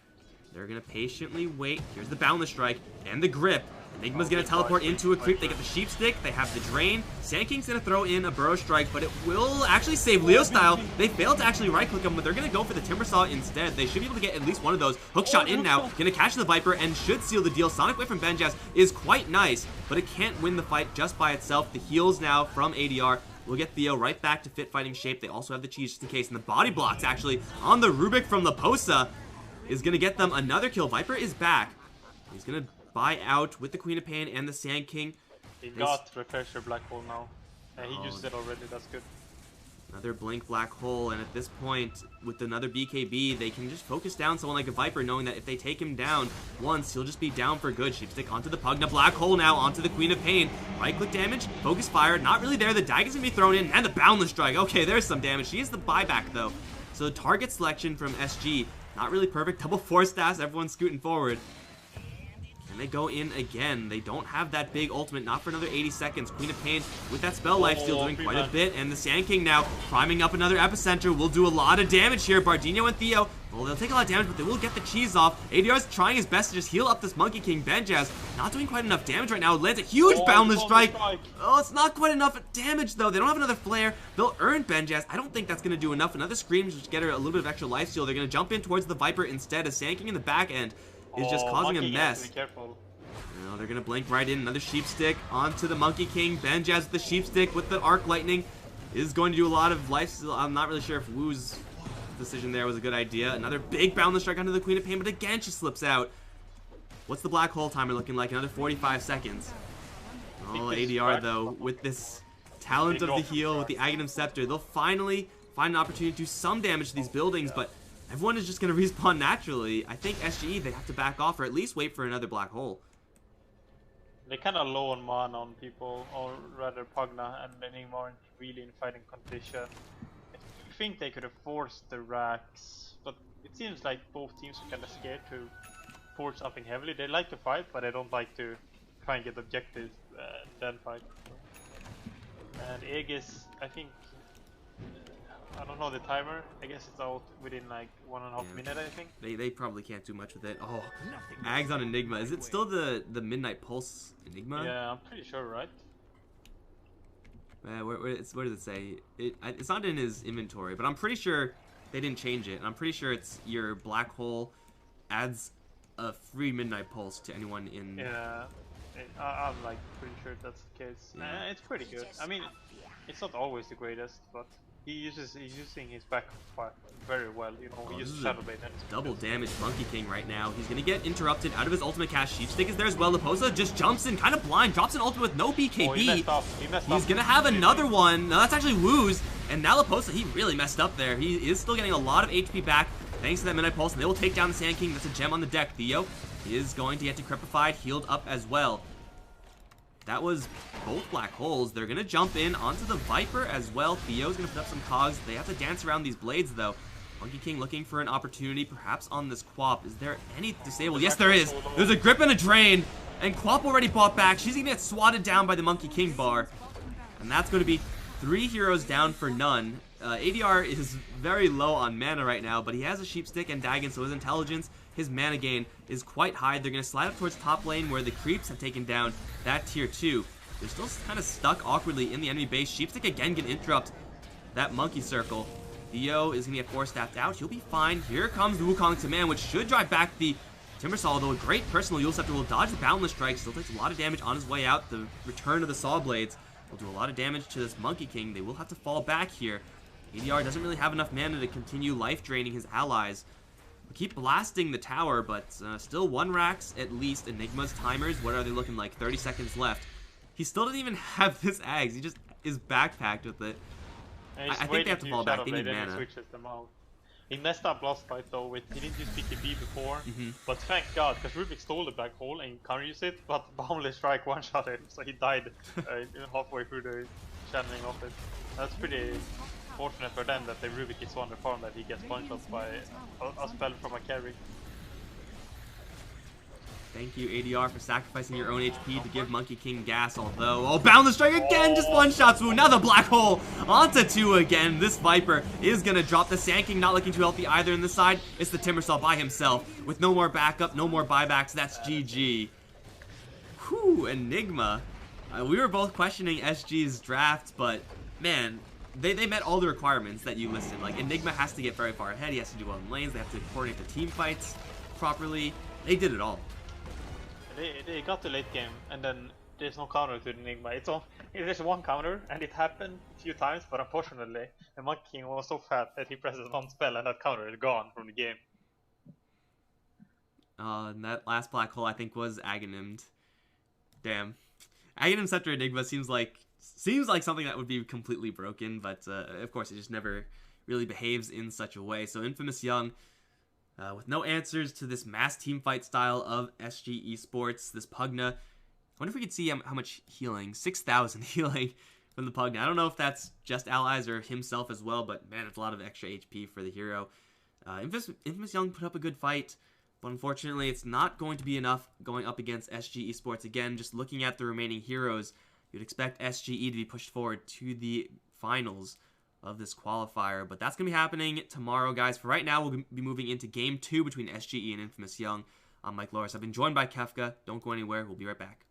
[SPEAKER 2] They're going to patiently wait. Here's the Boundless Strike and the Grip. Enigma's going to teleport into a creep. They get the Sheep Stick. They have the Drain. Sand King's going to throw in a Burrow Strike, but it will actually save Leo Style. They failed to actually right-click him, but they're going to go for the Timbersaw instead. They should be able to get at least one of those. Hookshot in now. Going to catch the Viper and should seal the deal. Sonic Wave from Benjaz is quite nice, but it can't win the fight just by itself. The heals now from ADR will get Theo right back to fit fighting shape. They also have the cheese just in case, and the body blocks actually on the Rubik from Leposa is going to get them another kill. Viper is back. He's going to buy out with the Queen of Pain and the Sand King.
[SPEAKER 1] He got Refresher Black Hole now. He used it already, that's good.
[SPEAKER 2] Another Blink Black Hole, and at this point, with another BKB, they can just focus down someone like a Viper, knowing that if they take him down once, he'll just be down for good. Sheepstick onto the Pugna, Black Hole now onto the Queen of Pain. Right-click damage, focus fire, not really there. The Dagger's gonna be thrown in, and the Boundless Strike. Okay, there's some damage. She is the buyback, though. So target selection from SG, not really perfect. Double force stats, everyone's scooting forward. And they go in again. They don't have that big ultimate, not for another 80 seconds. Queen of Pain with that spell lifesteal doing quite a bit. And the Sand King now priming up another epicenter. Will do a lot of damage here. Bardino and Theo, well, they'll take a lot of damage, but they will get the cheese off. ADR's trying his best to just heal up this Monkey King. Benjaz not doing quite enough damage right now. Lands a huge Boundless Strike. Oh, it's not quite enough damage, though. They don't have another flare. They'll earn Benjaz. I don't think that's going to do enough. Another Scream to just get her a little bit of extra lifesteal. They're going to jump in towards the Viper instead. A Sand King in the back end is just causing a mess. No, they're going to blink right in. Another Sheep Stick onto the Monkey King. Benjaz with the Sheep Stick with the Arc Lightning is going to do a lot of life. I'm not really sure if Wu's decision there was a good idea. Another big Boundless Strike onto the Queen of Pain, but again she slips out. What's the Black Hole timer looking like? Another 45 seconds. Oh, ADR though, with this talent of the heal, with the Aghanim Scepter, they'll finally find an opportunity to do some damage to these buildings, but everyone is just going to respawn naturally. I think SGE, they have to back off or at least wait for another Black Hole.
[SPEAKER 1] They're kind of low on mana on people, or rather Pugna and Enigma aren't really in fighting condition. I think they could have forced the racks, but it seems like both teams are kind of scared to force something heavily. They like to fight, but they don't like to try and get objectives and then fight. And Aegis, I think, I don't know the timer. I guess it's out within like 1.5 minutes, I think.
[SPEAKER 2] They probably can't do much with it. Oh, Ags on Enigma. Is it still the Midnight Pulse Enigma?
[SPEAKER 1] Yeah, I'm pretty sure, right?
[SPEAKER 2] Where does it say? It's not in his inventory, but I'm pretty sure they didn't change it. And I'm pretty sure it's your Black Hole adds a free Midnight Pulse to anyone in...
[SPEAKER 1] Yeah, I'm like pretty sure that's the case. Yeah. It's pretty good. I mean, it's not always the greatest, but he's using his back fire very well. You know, he uses Shadow Blade.
[SPEAKER 2] Double damage Monkey King right now. He's gonna get interrupted out of his ultimate cast. Sheepstick is there as well. Leposa just jumps in, kind of blind, drops an ultimate with no BKB.
[SPEAKER 1] Oh, he messed up.
[SPEAKER 2] He's gonna have another one. No, that's actually Wu's. And now Leposa, he really messed up there. He is still getting a lot of HP back thanks to that Midnight Pulse, and they will take down the Sand King. That's a gem on the deck. Theo is going to get decrepified, healed up as well. That was both Black Holes. They're going to jump in onto the Viper as well. Theo's going to put up some cogs. They have to dance around these blades, though. Monkey King looking for an opportunity, perhaps on this Quap. Is there any disable? Yes, there is. There's a Grip and a Drain, and Quap already bought back. She's going to get swatted down by the Monkey King bar. And that's going to be 3 heroes down for none. ADR is very low on mana right now, but he has a Sheep Stick and Dagon, so his intelligence, his mana gain is quite high. They're going to slide up towards top lane where the creeps have taken down that tier 2. They're still kind of stuck awkwardly in the enemy base. Sheep Stick again can interrupt that monkey circle. Theo is going to get force staffed out. He'll be fine. Here comes the Wukong to man, which should drive back the Timbersaw, though a great personal Yule Scepter will dodge the Boundless Strike. Still takes a lot of damage on his way out. The return of the Saw Blades will do a lot of damage to this Monkey King. They will have to fall back here. ADR doesn't really have enough mana to continue life draining his allies. We'll keep blasting the tower, but still 1 racks at least. Enigma's timers, what are they looking like? 30 seconds left. He still doesn't even have this Ags. He just is backpacked with it. I think they have to fall back. They need mana.
[SPEAKER 1] He messed up last fight though with, he didn't use BKB before, but thank god, because Rubik stole the black hole and counter used it, but Boundless Strike one-shot him, so he died halfway through the channeling of it. That's pretty fortunate for them that the Rubik is on the farm that he gets one-shot by a spell from a carry.
[SPEAKER 2] Thank you, ADR, for sacrificing your own HP to give Monkey King gas, although... Oh, Boundless Strike again! Just one-shots Wu. Now the Black Hole onto 2 again. This Viper is going to drop. The Sand King not looking too healthy either in this side. It's the Timbersaw by himself with no more backup, no more buybacks. That's GG. Whew, Enigma. We were both questioning SG's draft, but, man, they met all the requirements that you listed. Like, Enigma has to get very far ahead. He has to do well in lanes. They have to coordinate the team fights properly. They did it all.
[SPEAKER 1] They got to late game, and then there's no counter to the Enigma. There's one counter, and it happened a few times, but unfortunately, the Monkey King was so fat that he presses one spell, and that counter is gone from the game.
[SPEAKER 2] And that last Black Hole, I think, was Aghanimed. Damn. Aghanim Scepter Enigma seems like something that would be completely broken, but of course, it just never really behaves in such a way. So Infamous Young, with no answers to this mass teamfight style of SG Esports, this Pugna. I wonder if we could see how much healing, 6,000 healing from the Pugna. I don't know if that's just allies or himself as well, but man, it's a lot of extra HP for the hero. Infamous Young put up a good fight, but unfortunately it's not going to be enough going up against SG Esports. Again, just looking at the remaining heroes, you'd expect SGE to be pushed forward to the finals of this qualifier, but that's going to be happening tomorrow, guys. For right now, we'll be moving into Game 2 between SGE and Infamous Young. I'm Mike Loris. I've been joined by Kefka. Don't go anywhere. We'll be right back.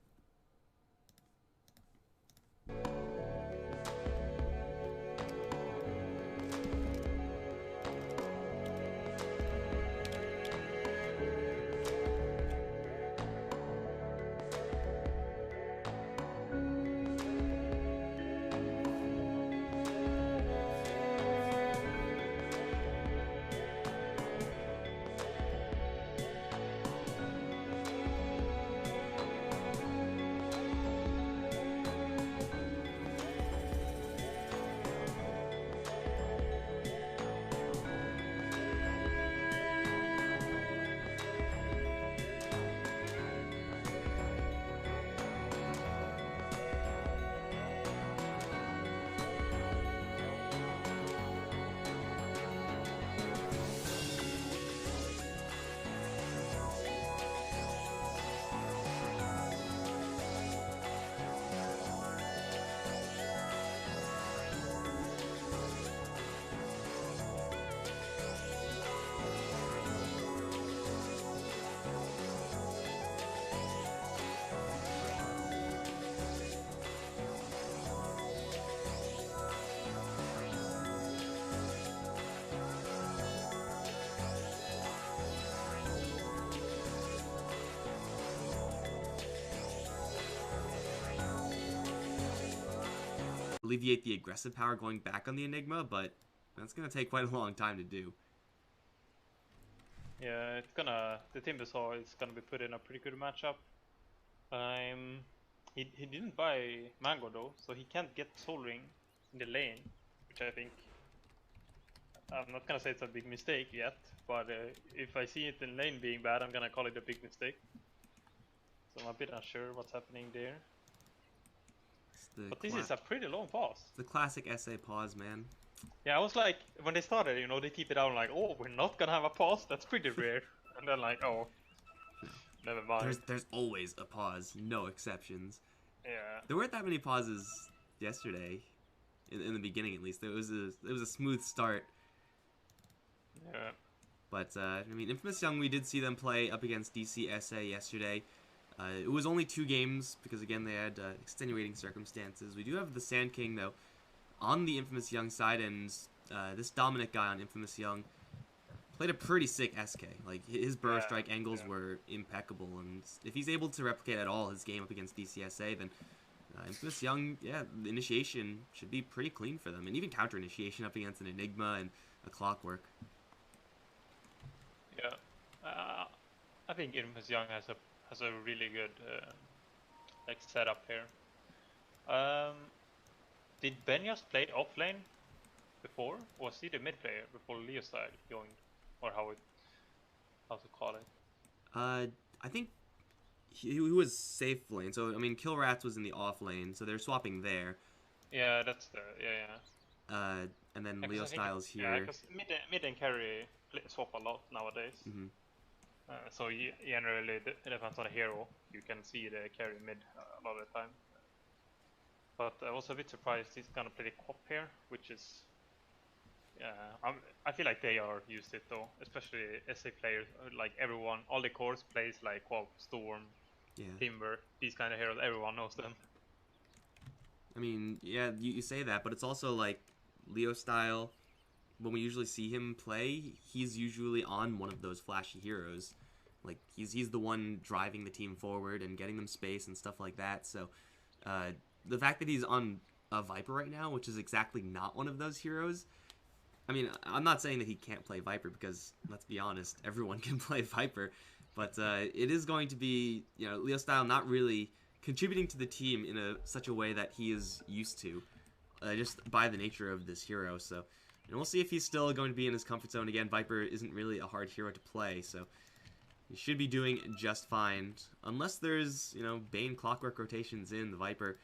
[SPEAKER 2] Alleviate the aggressive power going back on the Enigma, but that's going to take quite a long time to do.
[SPEAKER 1] Yeah, the Timbersaw is gonna be put in a pretty good matchup. He didn't buy Mango though, so he can't get Soul Ring in the lane, which I think, I'm not gonna say it's a big mistake yet, but if I see it in lane being bad, I'm gonna call it a big mistake. So I'm a bit unsure what's happening there. But this is a pretty long pause.
[SPEAKER 2] The classic SA pause, man.
[SPEAKER 1] Yeah, I was like, when they started, you know, they keep it down like, oh, we're not gonna have a pause, that's pretty rare. And then like, oh, never mind.
[SPEAKER 2] There's always a pause, no exceptions.
[SPEAKER 1] Yeah.
[SPEAKER 2] There weren't that many pauses yesterday in the beginning at least. It was a smooth start.
[SPEAKER 1] Yeah.
[SPEAKER 2] But I mean, Infamous Young, we did see them play up against DCSA yesterday. It was only 2 games because again they had extenuating circumstances. We do have the Sand King though on the Infamous Young side, and this Dominic guy on Infamous Young played a pretty sick SK. Like, his burrow strike angles were impeccable, and if he's able to replicate at all his game up against DCSA, then Infamous Young, yeah, the initiation should be pretty clean for them, and even counter initiation up against an Enigma and a Clockwork.
[SPEAKER 1] Yeah, I think Infamous Young has a really good like setup here. Did Benjas play offlane before? Was he the mid player before Leo side joined, or how to call it?
[SPEAKER 2] I think he was safe lane. So I mean, Kill Rats was in the off lane, so they're swapping there.
[SPEAKER 1] Yeah, that's the yeah.
[SPEAKER 2] And then Leo Styles here.
[SPEAKER 1] Yeah, because mid and carry swap a lot nowadays.
[SPEAKER 2] Mm-hmm.
[SPEAKER 1] So generally, it depends on the hero. You can see the carry mid a lot of the time. But I was a bit surprised he's gonna play the Quap here, which is, I feel like they are used it though, especially SA players. Like everyone, all the cores plays like Quap, Storm, Timber, these kind of heroes. Everyone knows them.
[SPEAKER 2] I mean, yeah, you say that, but it's also like Leo style. When we usually see him play, he's usually on one of those flashy heroes. Like, he's the one driving the team forward and getting them space and stuff like that. So, the fact that he's on a Viper right now, which is exactly not one of those heroes, I mean, I'm not saying that he can't play Viper because, let's be honest, everyone can play Viper. But it is going to be, Leo style not really contributing to the team in such a way that he is used to, just by the nature of this hero. So, and we'll see if he's still going to be in his comfort zone. Again, Viper isn't really a hard hero to play, so he should be doing just fine. Unless there's, Bane Clockwork rotations in, the Viper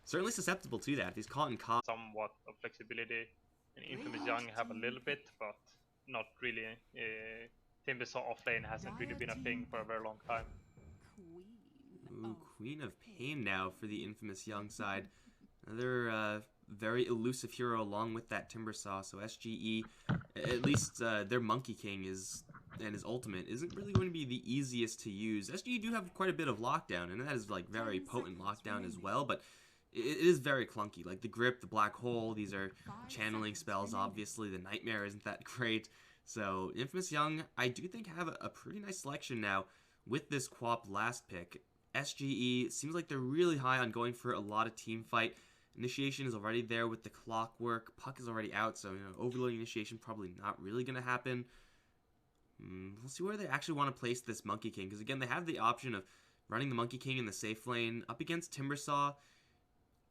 [SPEAKER 2] certainly susceptible to that. If he's caught in
[SPEAKER 1] somewhat of flexibility. And Infamous Young have a little bit, but not really. Timbersaw offlane hasn't really been a thing for a very long time.
[SPEAKER 2] Ooh, Queen of Pain now for the Infamous Young side. Another very elusive hero along with that Timbersaw. So SGE, at least their Monkey King and his ultimate isn't really going to be the easiest to use. SGE do have quite a bit of lockdown, and that is like very potent lockdown as well, but it is very clunky. Like the Grip, the Black Hole, these are channeling spells, obviously. The Nightmare isn't that great. So Infamous Young, I do think have a pretty nice selection now with this Quap last pick. SGE seems like they're really high on going for a lot of team fight. Initiation is already there with the Clockwork. Puck is already out, so overloading initiation probably not really going to happen. We'll see where they actually want to place this Monkey King, because again, they have the option of running the Monkey King in the safe lane up against Timbersaw.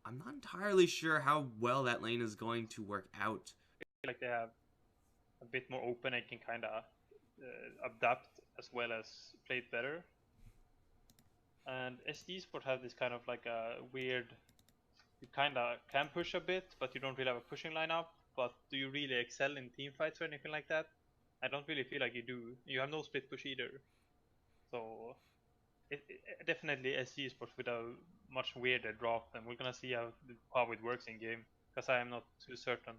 [SPEAKER 2] I'm not entirely sure how well that lane is going to work out.
[SPEAKER 1] I feel like they have a bit more open and can kind of adapt as well as play it better. And SD Sport have this kind of like a weird, you kind of can push a bit, but you don't really have a pushing lineup. But do you really excel in team fights or anything like that? I don't really feel like you do. You have no split push either. So definitely SD Sports with a much weirder draft, and we're gonna see how it works in game, because I am not too certain.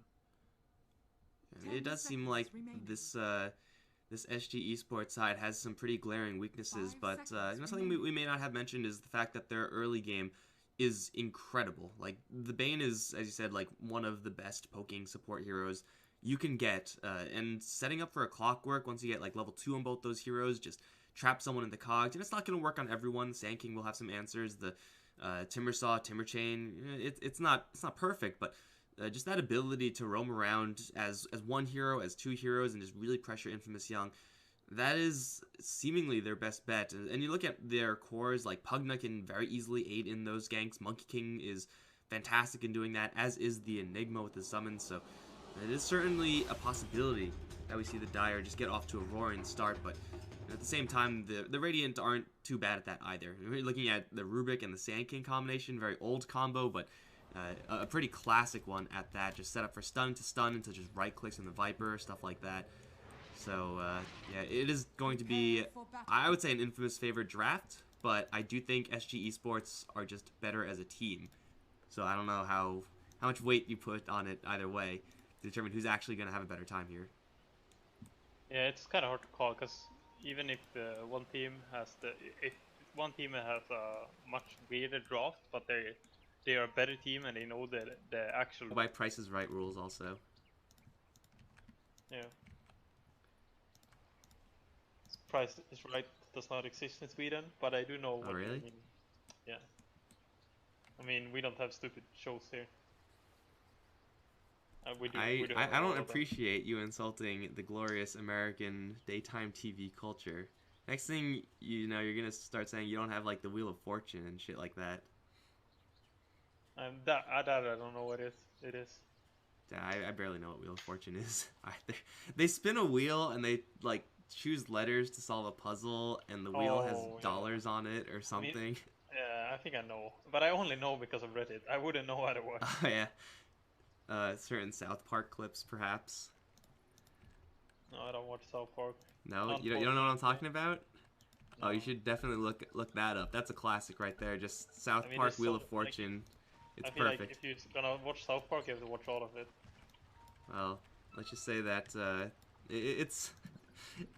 [SPEAKER 2] It does seem like this SG Esports side has some pretty glaring weaknesses, but something we may not have mentioned is the fact that their early game is incredible. Like, the Bane is, as you said, like one of the best poking support heroes you can get, and setting up for a Clockwork once you get like level 2 on both those heroes, just trap someone in the cogs, and it's not going to work on everyone. Sand King will have some answers. The Timbersaw, Timber Chain, it's not perfect, but just that ability to roam around as one hero, as 2 heroes, and just really pressure Infamous Young, that is seemingly their best bet. And you look at their cores, like Pugna can very easily aid in those ganks. Monkey King is fantastic in doing that, as is the Enigma with the summons. So it is certainly a possibility that we see the Dire just get off to a roaring start, but at the same time, the Radiant aren't too bad at that either. We're looking at the Rubik and the Sand King combination, very old combo, but a pretty classic one at that. Just set up for stun into just right clicks in the Viper, stuff like that. So yeah, it is going to be, I would say, an Infamous favored draft, but I do think SG Esports are just better as a team. So I don't know how how much weight you put on it either way to determine who's actually going to have a better time here.
[SPEAKER 1] Yeah, it's kind of hard to call because even if one team has a much weirder draft, but they are a better team and they know the actual.
[SPEAKER 2] By Price is Right rules also.
[SPEAKER 1] Yeah. Price is Right does not exist in Sweden, but I do know what
[SPEAKER 2] really?
[SPEAKER 1] you mean. Yeah. I mean, we don't have stupid shows here. We do
[SPEAKER 2] I don't appreciate you insulting the glorious American daytime TV culture. Next thing you know, you're gonna start saying you don't have like the Wheel of Fortune and shit like that.
[SPEAKER 1] That I don't know what it is.
[SPEAKER 2] Yeah, I barely know what Wheel of Fortune is either. They spin a wheel and they like choose letters to solve a puzzle, and the wheel has dollars on it or something.
[SPEAKER 1] I mean, yeah, I think I know, but I only know because of Reddit. I wouldn't know otherwise.
[SPEAKER 2] Oh yeah. Certain South Park clips, perhaps.
[SPEAKER 1] No, I don't watch South Park.
[SPEAKER 2] No, you don't know what I'm talking about? No. Oh, you should definitely look that up. That's a classic right there. Just South Park Wheel of Fortune. It's perfect.
[SPEAKER 1] Like if you're gonna watch South Park, you have to watch all of it.
[SPEAKER 2] Well, let's just say that it's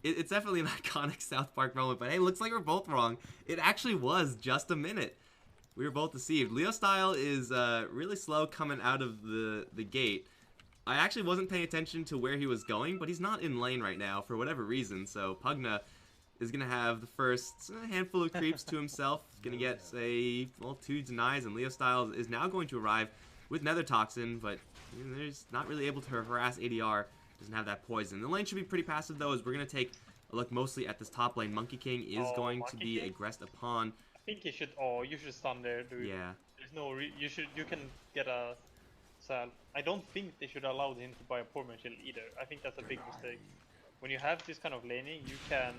[SPEAKER 2] definitely an iconic South Park moment. But hey, looks like we're both wrong. It actually was just a minute. We were both deceived. Leo Style is really slow coming out of the gate. I actually wasn't paying attention to where he was going, but he's not in lane right now for whatever reason. So Pugna is going to have the first handful of creeps to himself. He's going to get, say, well, 2 denies, and Leo Style is now going to arrive with Nether Toxin, but he's not really able to harass ADR. Doesn't have that poison. The lane should be pretty passive, though, as we're going to take a look mostly at this top lane. Monkey King is going to be aggressed upon.
[SPEAKER 1] I think you should. Oh, you should stun there, dude.
[SPEAKER 2] Yeah.
[SPEAKER 1] There's no. You can get a sal. I don't think they should allow him to buy a poor man shield either. I think that's a big mistake. When you have this kind of laning, you can.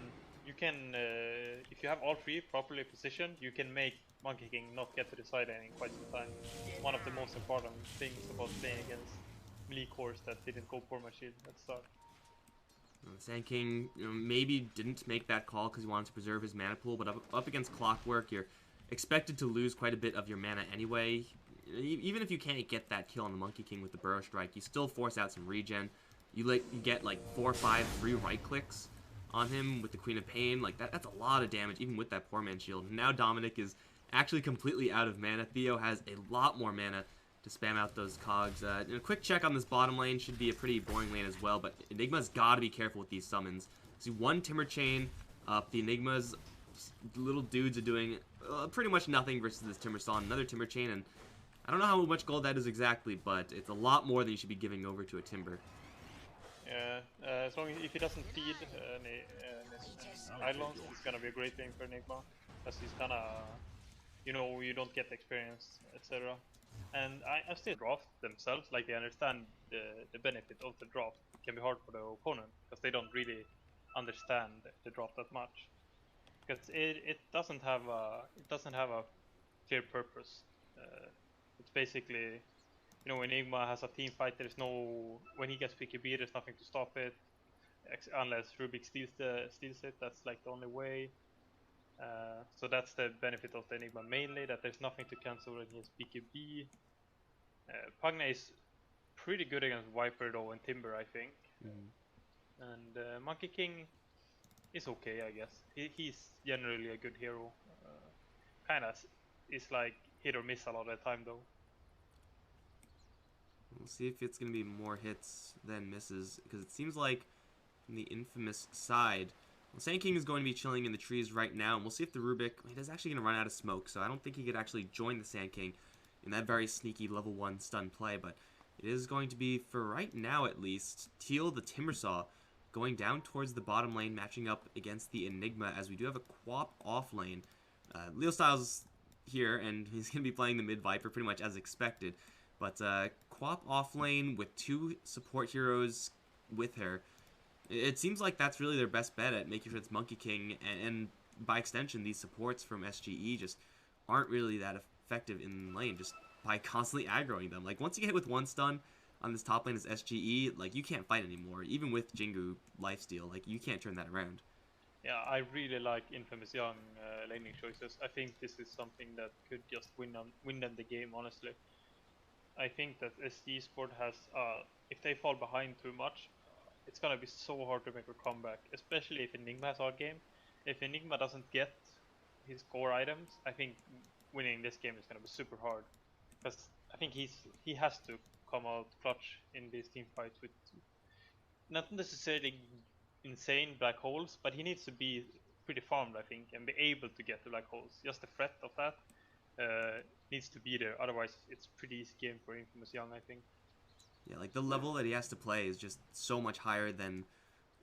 [SPEAKER 1] If you have all 3 properly positioned, you can make Monkey King not get to the side lane in quite some time. It's one of the most important things about playing against melee cores that didn't go poor man shield at the start.
[SPEAKER 2] Sand King maybe didn't make that call because he wanted to preserve his mana pool, but up against Clockwork, you're expected to lose quite a bit of your mana anyway. Even if you can't get that kill on the Monkey King with the Burrow Strike, you still force out some regen. You get like 4 or 5 free right clicks on him with the Queen of Pain. Like that's a lot of damage, even with that poor man shield. Now Dominic is actually completely out of mana. Theo has a lot more mana to spam out those cogs. A quick check on this bottom lane should be a pretty boring lane as well, but Enigma's got to be careful with these summons. See, 1 Timber Chain up. The Enigma's little dudes are doing pretty much nothing versus this Timber Saw. Another Timber Chain, and I don't know how much gold that is exactly, but it's a lot more than you should be giving over to a Timber.
[SPEAKER 1] Yeah, as long as if he doesn't feed any islands, it's gonna be a great thing for Enigma, because he's kind of, you don't get experience, etc. And I still draft themselves, like they understand the benefit of the draft. It can be hard for the opponent because they don't really understand the draft that much, because it doesn't have a clear purpose. It's basically, Enigma has a team fight. There's no, when he gets PKB, there's nothing to stop it, unless Rubik steals it. That's like the only way. So that's the benefit of the Enigma mainly, that there's nothing to cancel when he has PKB. Pugna is pretty good against Viper though and Timber, I think. And Monkey King is okay, I guess. He's generally a good hero. Kinda is like hit or miss a lot of the time though.
[SPEAKER 2] We'll see if it's going to be more hits than misses, because it seems like from the infamous side, Sand King is going to be chilling in the trees right now, and we'll see if the Rubik is actually going to run out of smoke, so I don't think he could actually join the Sand King in that very sneaky level 1 stun play, but it is going to be, for right now at least, Teal the Timbersaw going down towards the bottom lane, matching up against the Enigma, as we do have a Quap off lane. Leo Styles here, and he's going to be playing the mid Viper pretty much as expected, but Quap off lane with 2 support heroes with her. It seems like that's really their best bet at making sure it's Monkey King, and by extension, these supports from SGE just aren't really that effective in lane, just by constantly aggroing them. Like, once you get hit with 1 stun on this top lane as SGE, like, you can't fight anymore. Even with Jingu lifesteal, like, you can't turn that around.
[SPEAKER 1] Yeah, I really like Infamous Young laning choices. I think this is something that could just win them the game, honestly. I think that SG Sport has, if they fall behind too much, it's gonna be so hard to make a comeback, especially if Enigma has our game. If Enigma doesn't get his core items, I think winning this game is gonna be super hard. Because I think he has to come out clutch in these team fights with not necessarily insane black holes, but he needs to be pretty farmed, I think, and be able to get the black holes. Just the threat of that needs to be there. Otherwise, it's a pretty easy game for Infamous Young, I think.
[SPEAKER 2] Yeah, like the level that he has to play is just so much higher than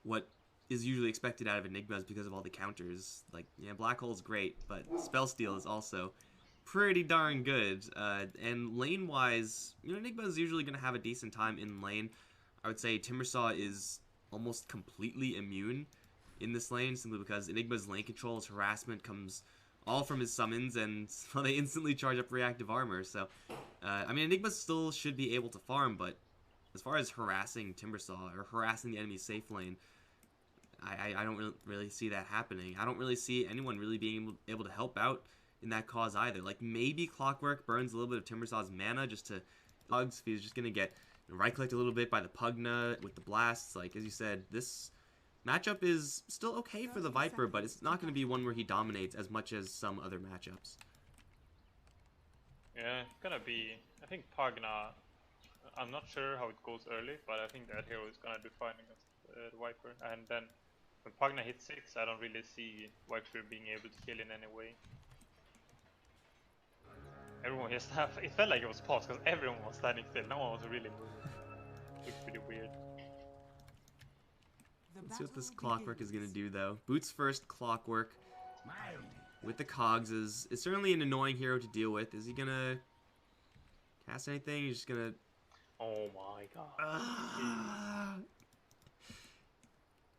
[SPEAKER 2] what is usually expected out of Enigmas because of all the counters. Like, yeah, Black Hole's great, but Spell Steal is also pretty darn good. And lane-wise, you know, Enigma's usually going to have a decent time in lane. I would say Timbersaw is almost completely immune in this lane, simply because Enigma's lane control, his harassment comes all from his summons, and well, they instantly charge up reactive armor. So, I mean, Enigma still should be able to farm, but as far as harassing Timbersaw or harassing the enemy's safe lane, I don't really see that happening. I don't really see anyone really being able to help out in that cause either. Like, maybe Clockwork burns a little bit of Timbersaw's mana just to Pugs if he's just going to get right-clicked a little bit by the Pugna with the blasts. Like, as you said, this matchup is still okay for the Viper, but it's not going to be one where he dominates as much as some other matchups.
[SPEAKER 1] Yeah, it's gonna be, I think Pugna, I'm not sure how it goes early, but I think that hero is gonna do fine against the Viper. And then when Pugna hits 6, I don't really see Viper being able to kill in any way. Everyone just it felt like it was paused because everyone was standing still, no one was really moving. It looked pretty weird.
[SPEAKER 2] Let's see what this Clockwork is going to do, though. Boots first, Clockwork with the Cogs is certainly an annoying hero to deal with. Is he going to cast anything? He's just going to...
[SPEAKER 1] Oh my god.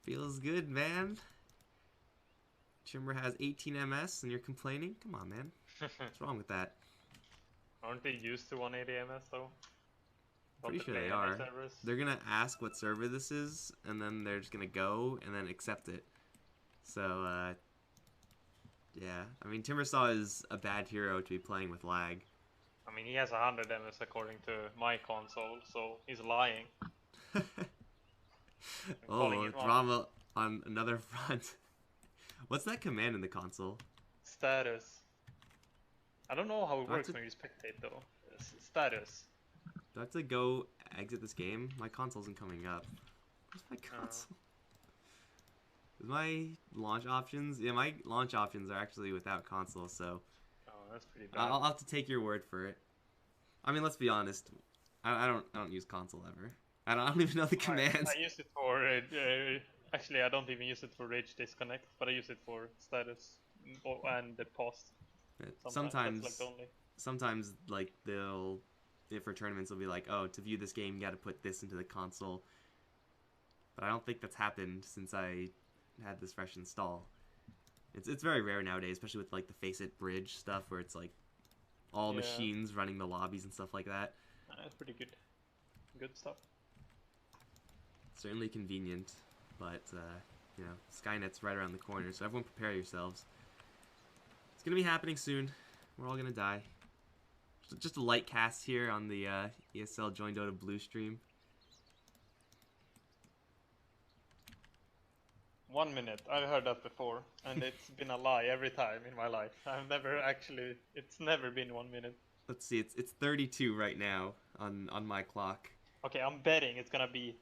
[SPEAKER 2] Feels good, man. Chimber has 18 MS and you're complaining? Come on, man. What's wrong with that?
[SPEAKER 1] Aren't they used to 180 MS, though?
[SPEAKER 2] Pretty sure they are. They're gonna ask what server this is, and then they're just gonna go and then accept it. So, yeah. I mean, Timbersaw is a bad hero to be playing with lag.
[SPEAKER 1] I mean, he has 100 MS according to my console, so he's lying.
[SPEAKER 2] Oh, drama on another front. What's that command in the console?
[SPEAKER 1] Status. I don't know how it works when you spectate, though. Status.
[SPEAKER 2] Do I have to go exit this game? My console isn't coming up. Where's my console? Is my launch options? Yeah, my launch options are actually without console, so...
[SPEAKER 1] Oh, that's pretty bad.
[SPEAKER 2] I'll have to take your word for it. I mean, let's be honest. I don't use console ever. I don't even know the commands.
[SPEAKER 1] I use it for... actually, I don't even use it for Rage Disconnect, but I use it for status and the pause.
[SPEAKER 2] Sometimes like for tournaments, they'll be like, oh, to view this game, you got to put this into the console. But I don't think that's happened since I had this fresh install. It's very rare nowadays, especially with like the Face It bridge stuff, where it's like all machines running the lobbies and stuff like that.
[SPEAKER 1] That's pretty good. Good stuff.
[SPEAKER 2] Certainly convenient, but you know, Skynet's right around the corner, so everyone prepare yourselves. It's gonna be happening soon. We're all gonna die. Just a light cast here on the ESL Join Dota Blue stream.
[SPEAKER 1] 1 minute. I've heard that before, and it's been a lie every time in my life. It's never been 1 minute.
[SPEAKER 2] Let's see, it's 32 right now on my clock.
[SPEAKER 1] Okay, I'm betting it's gonna be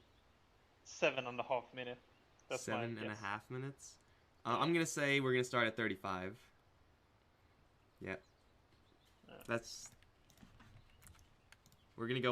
[SPEAKER 1] 7.5 minutes. That's
[SPEAKER 2] 7.5 minutes? I'm gonna say we're gonna start at 35. Yep. We're gonna go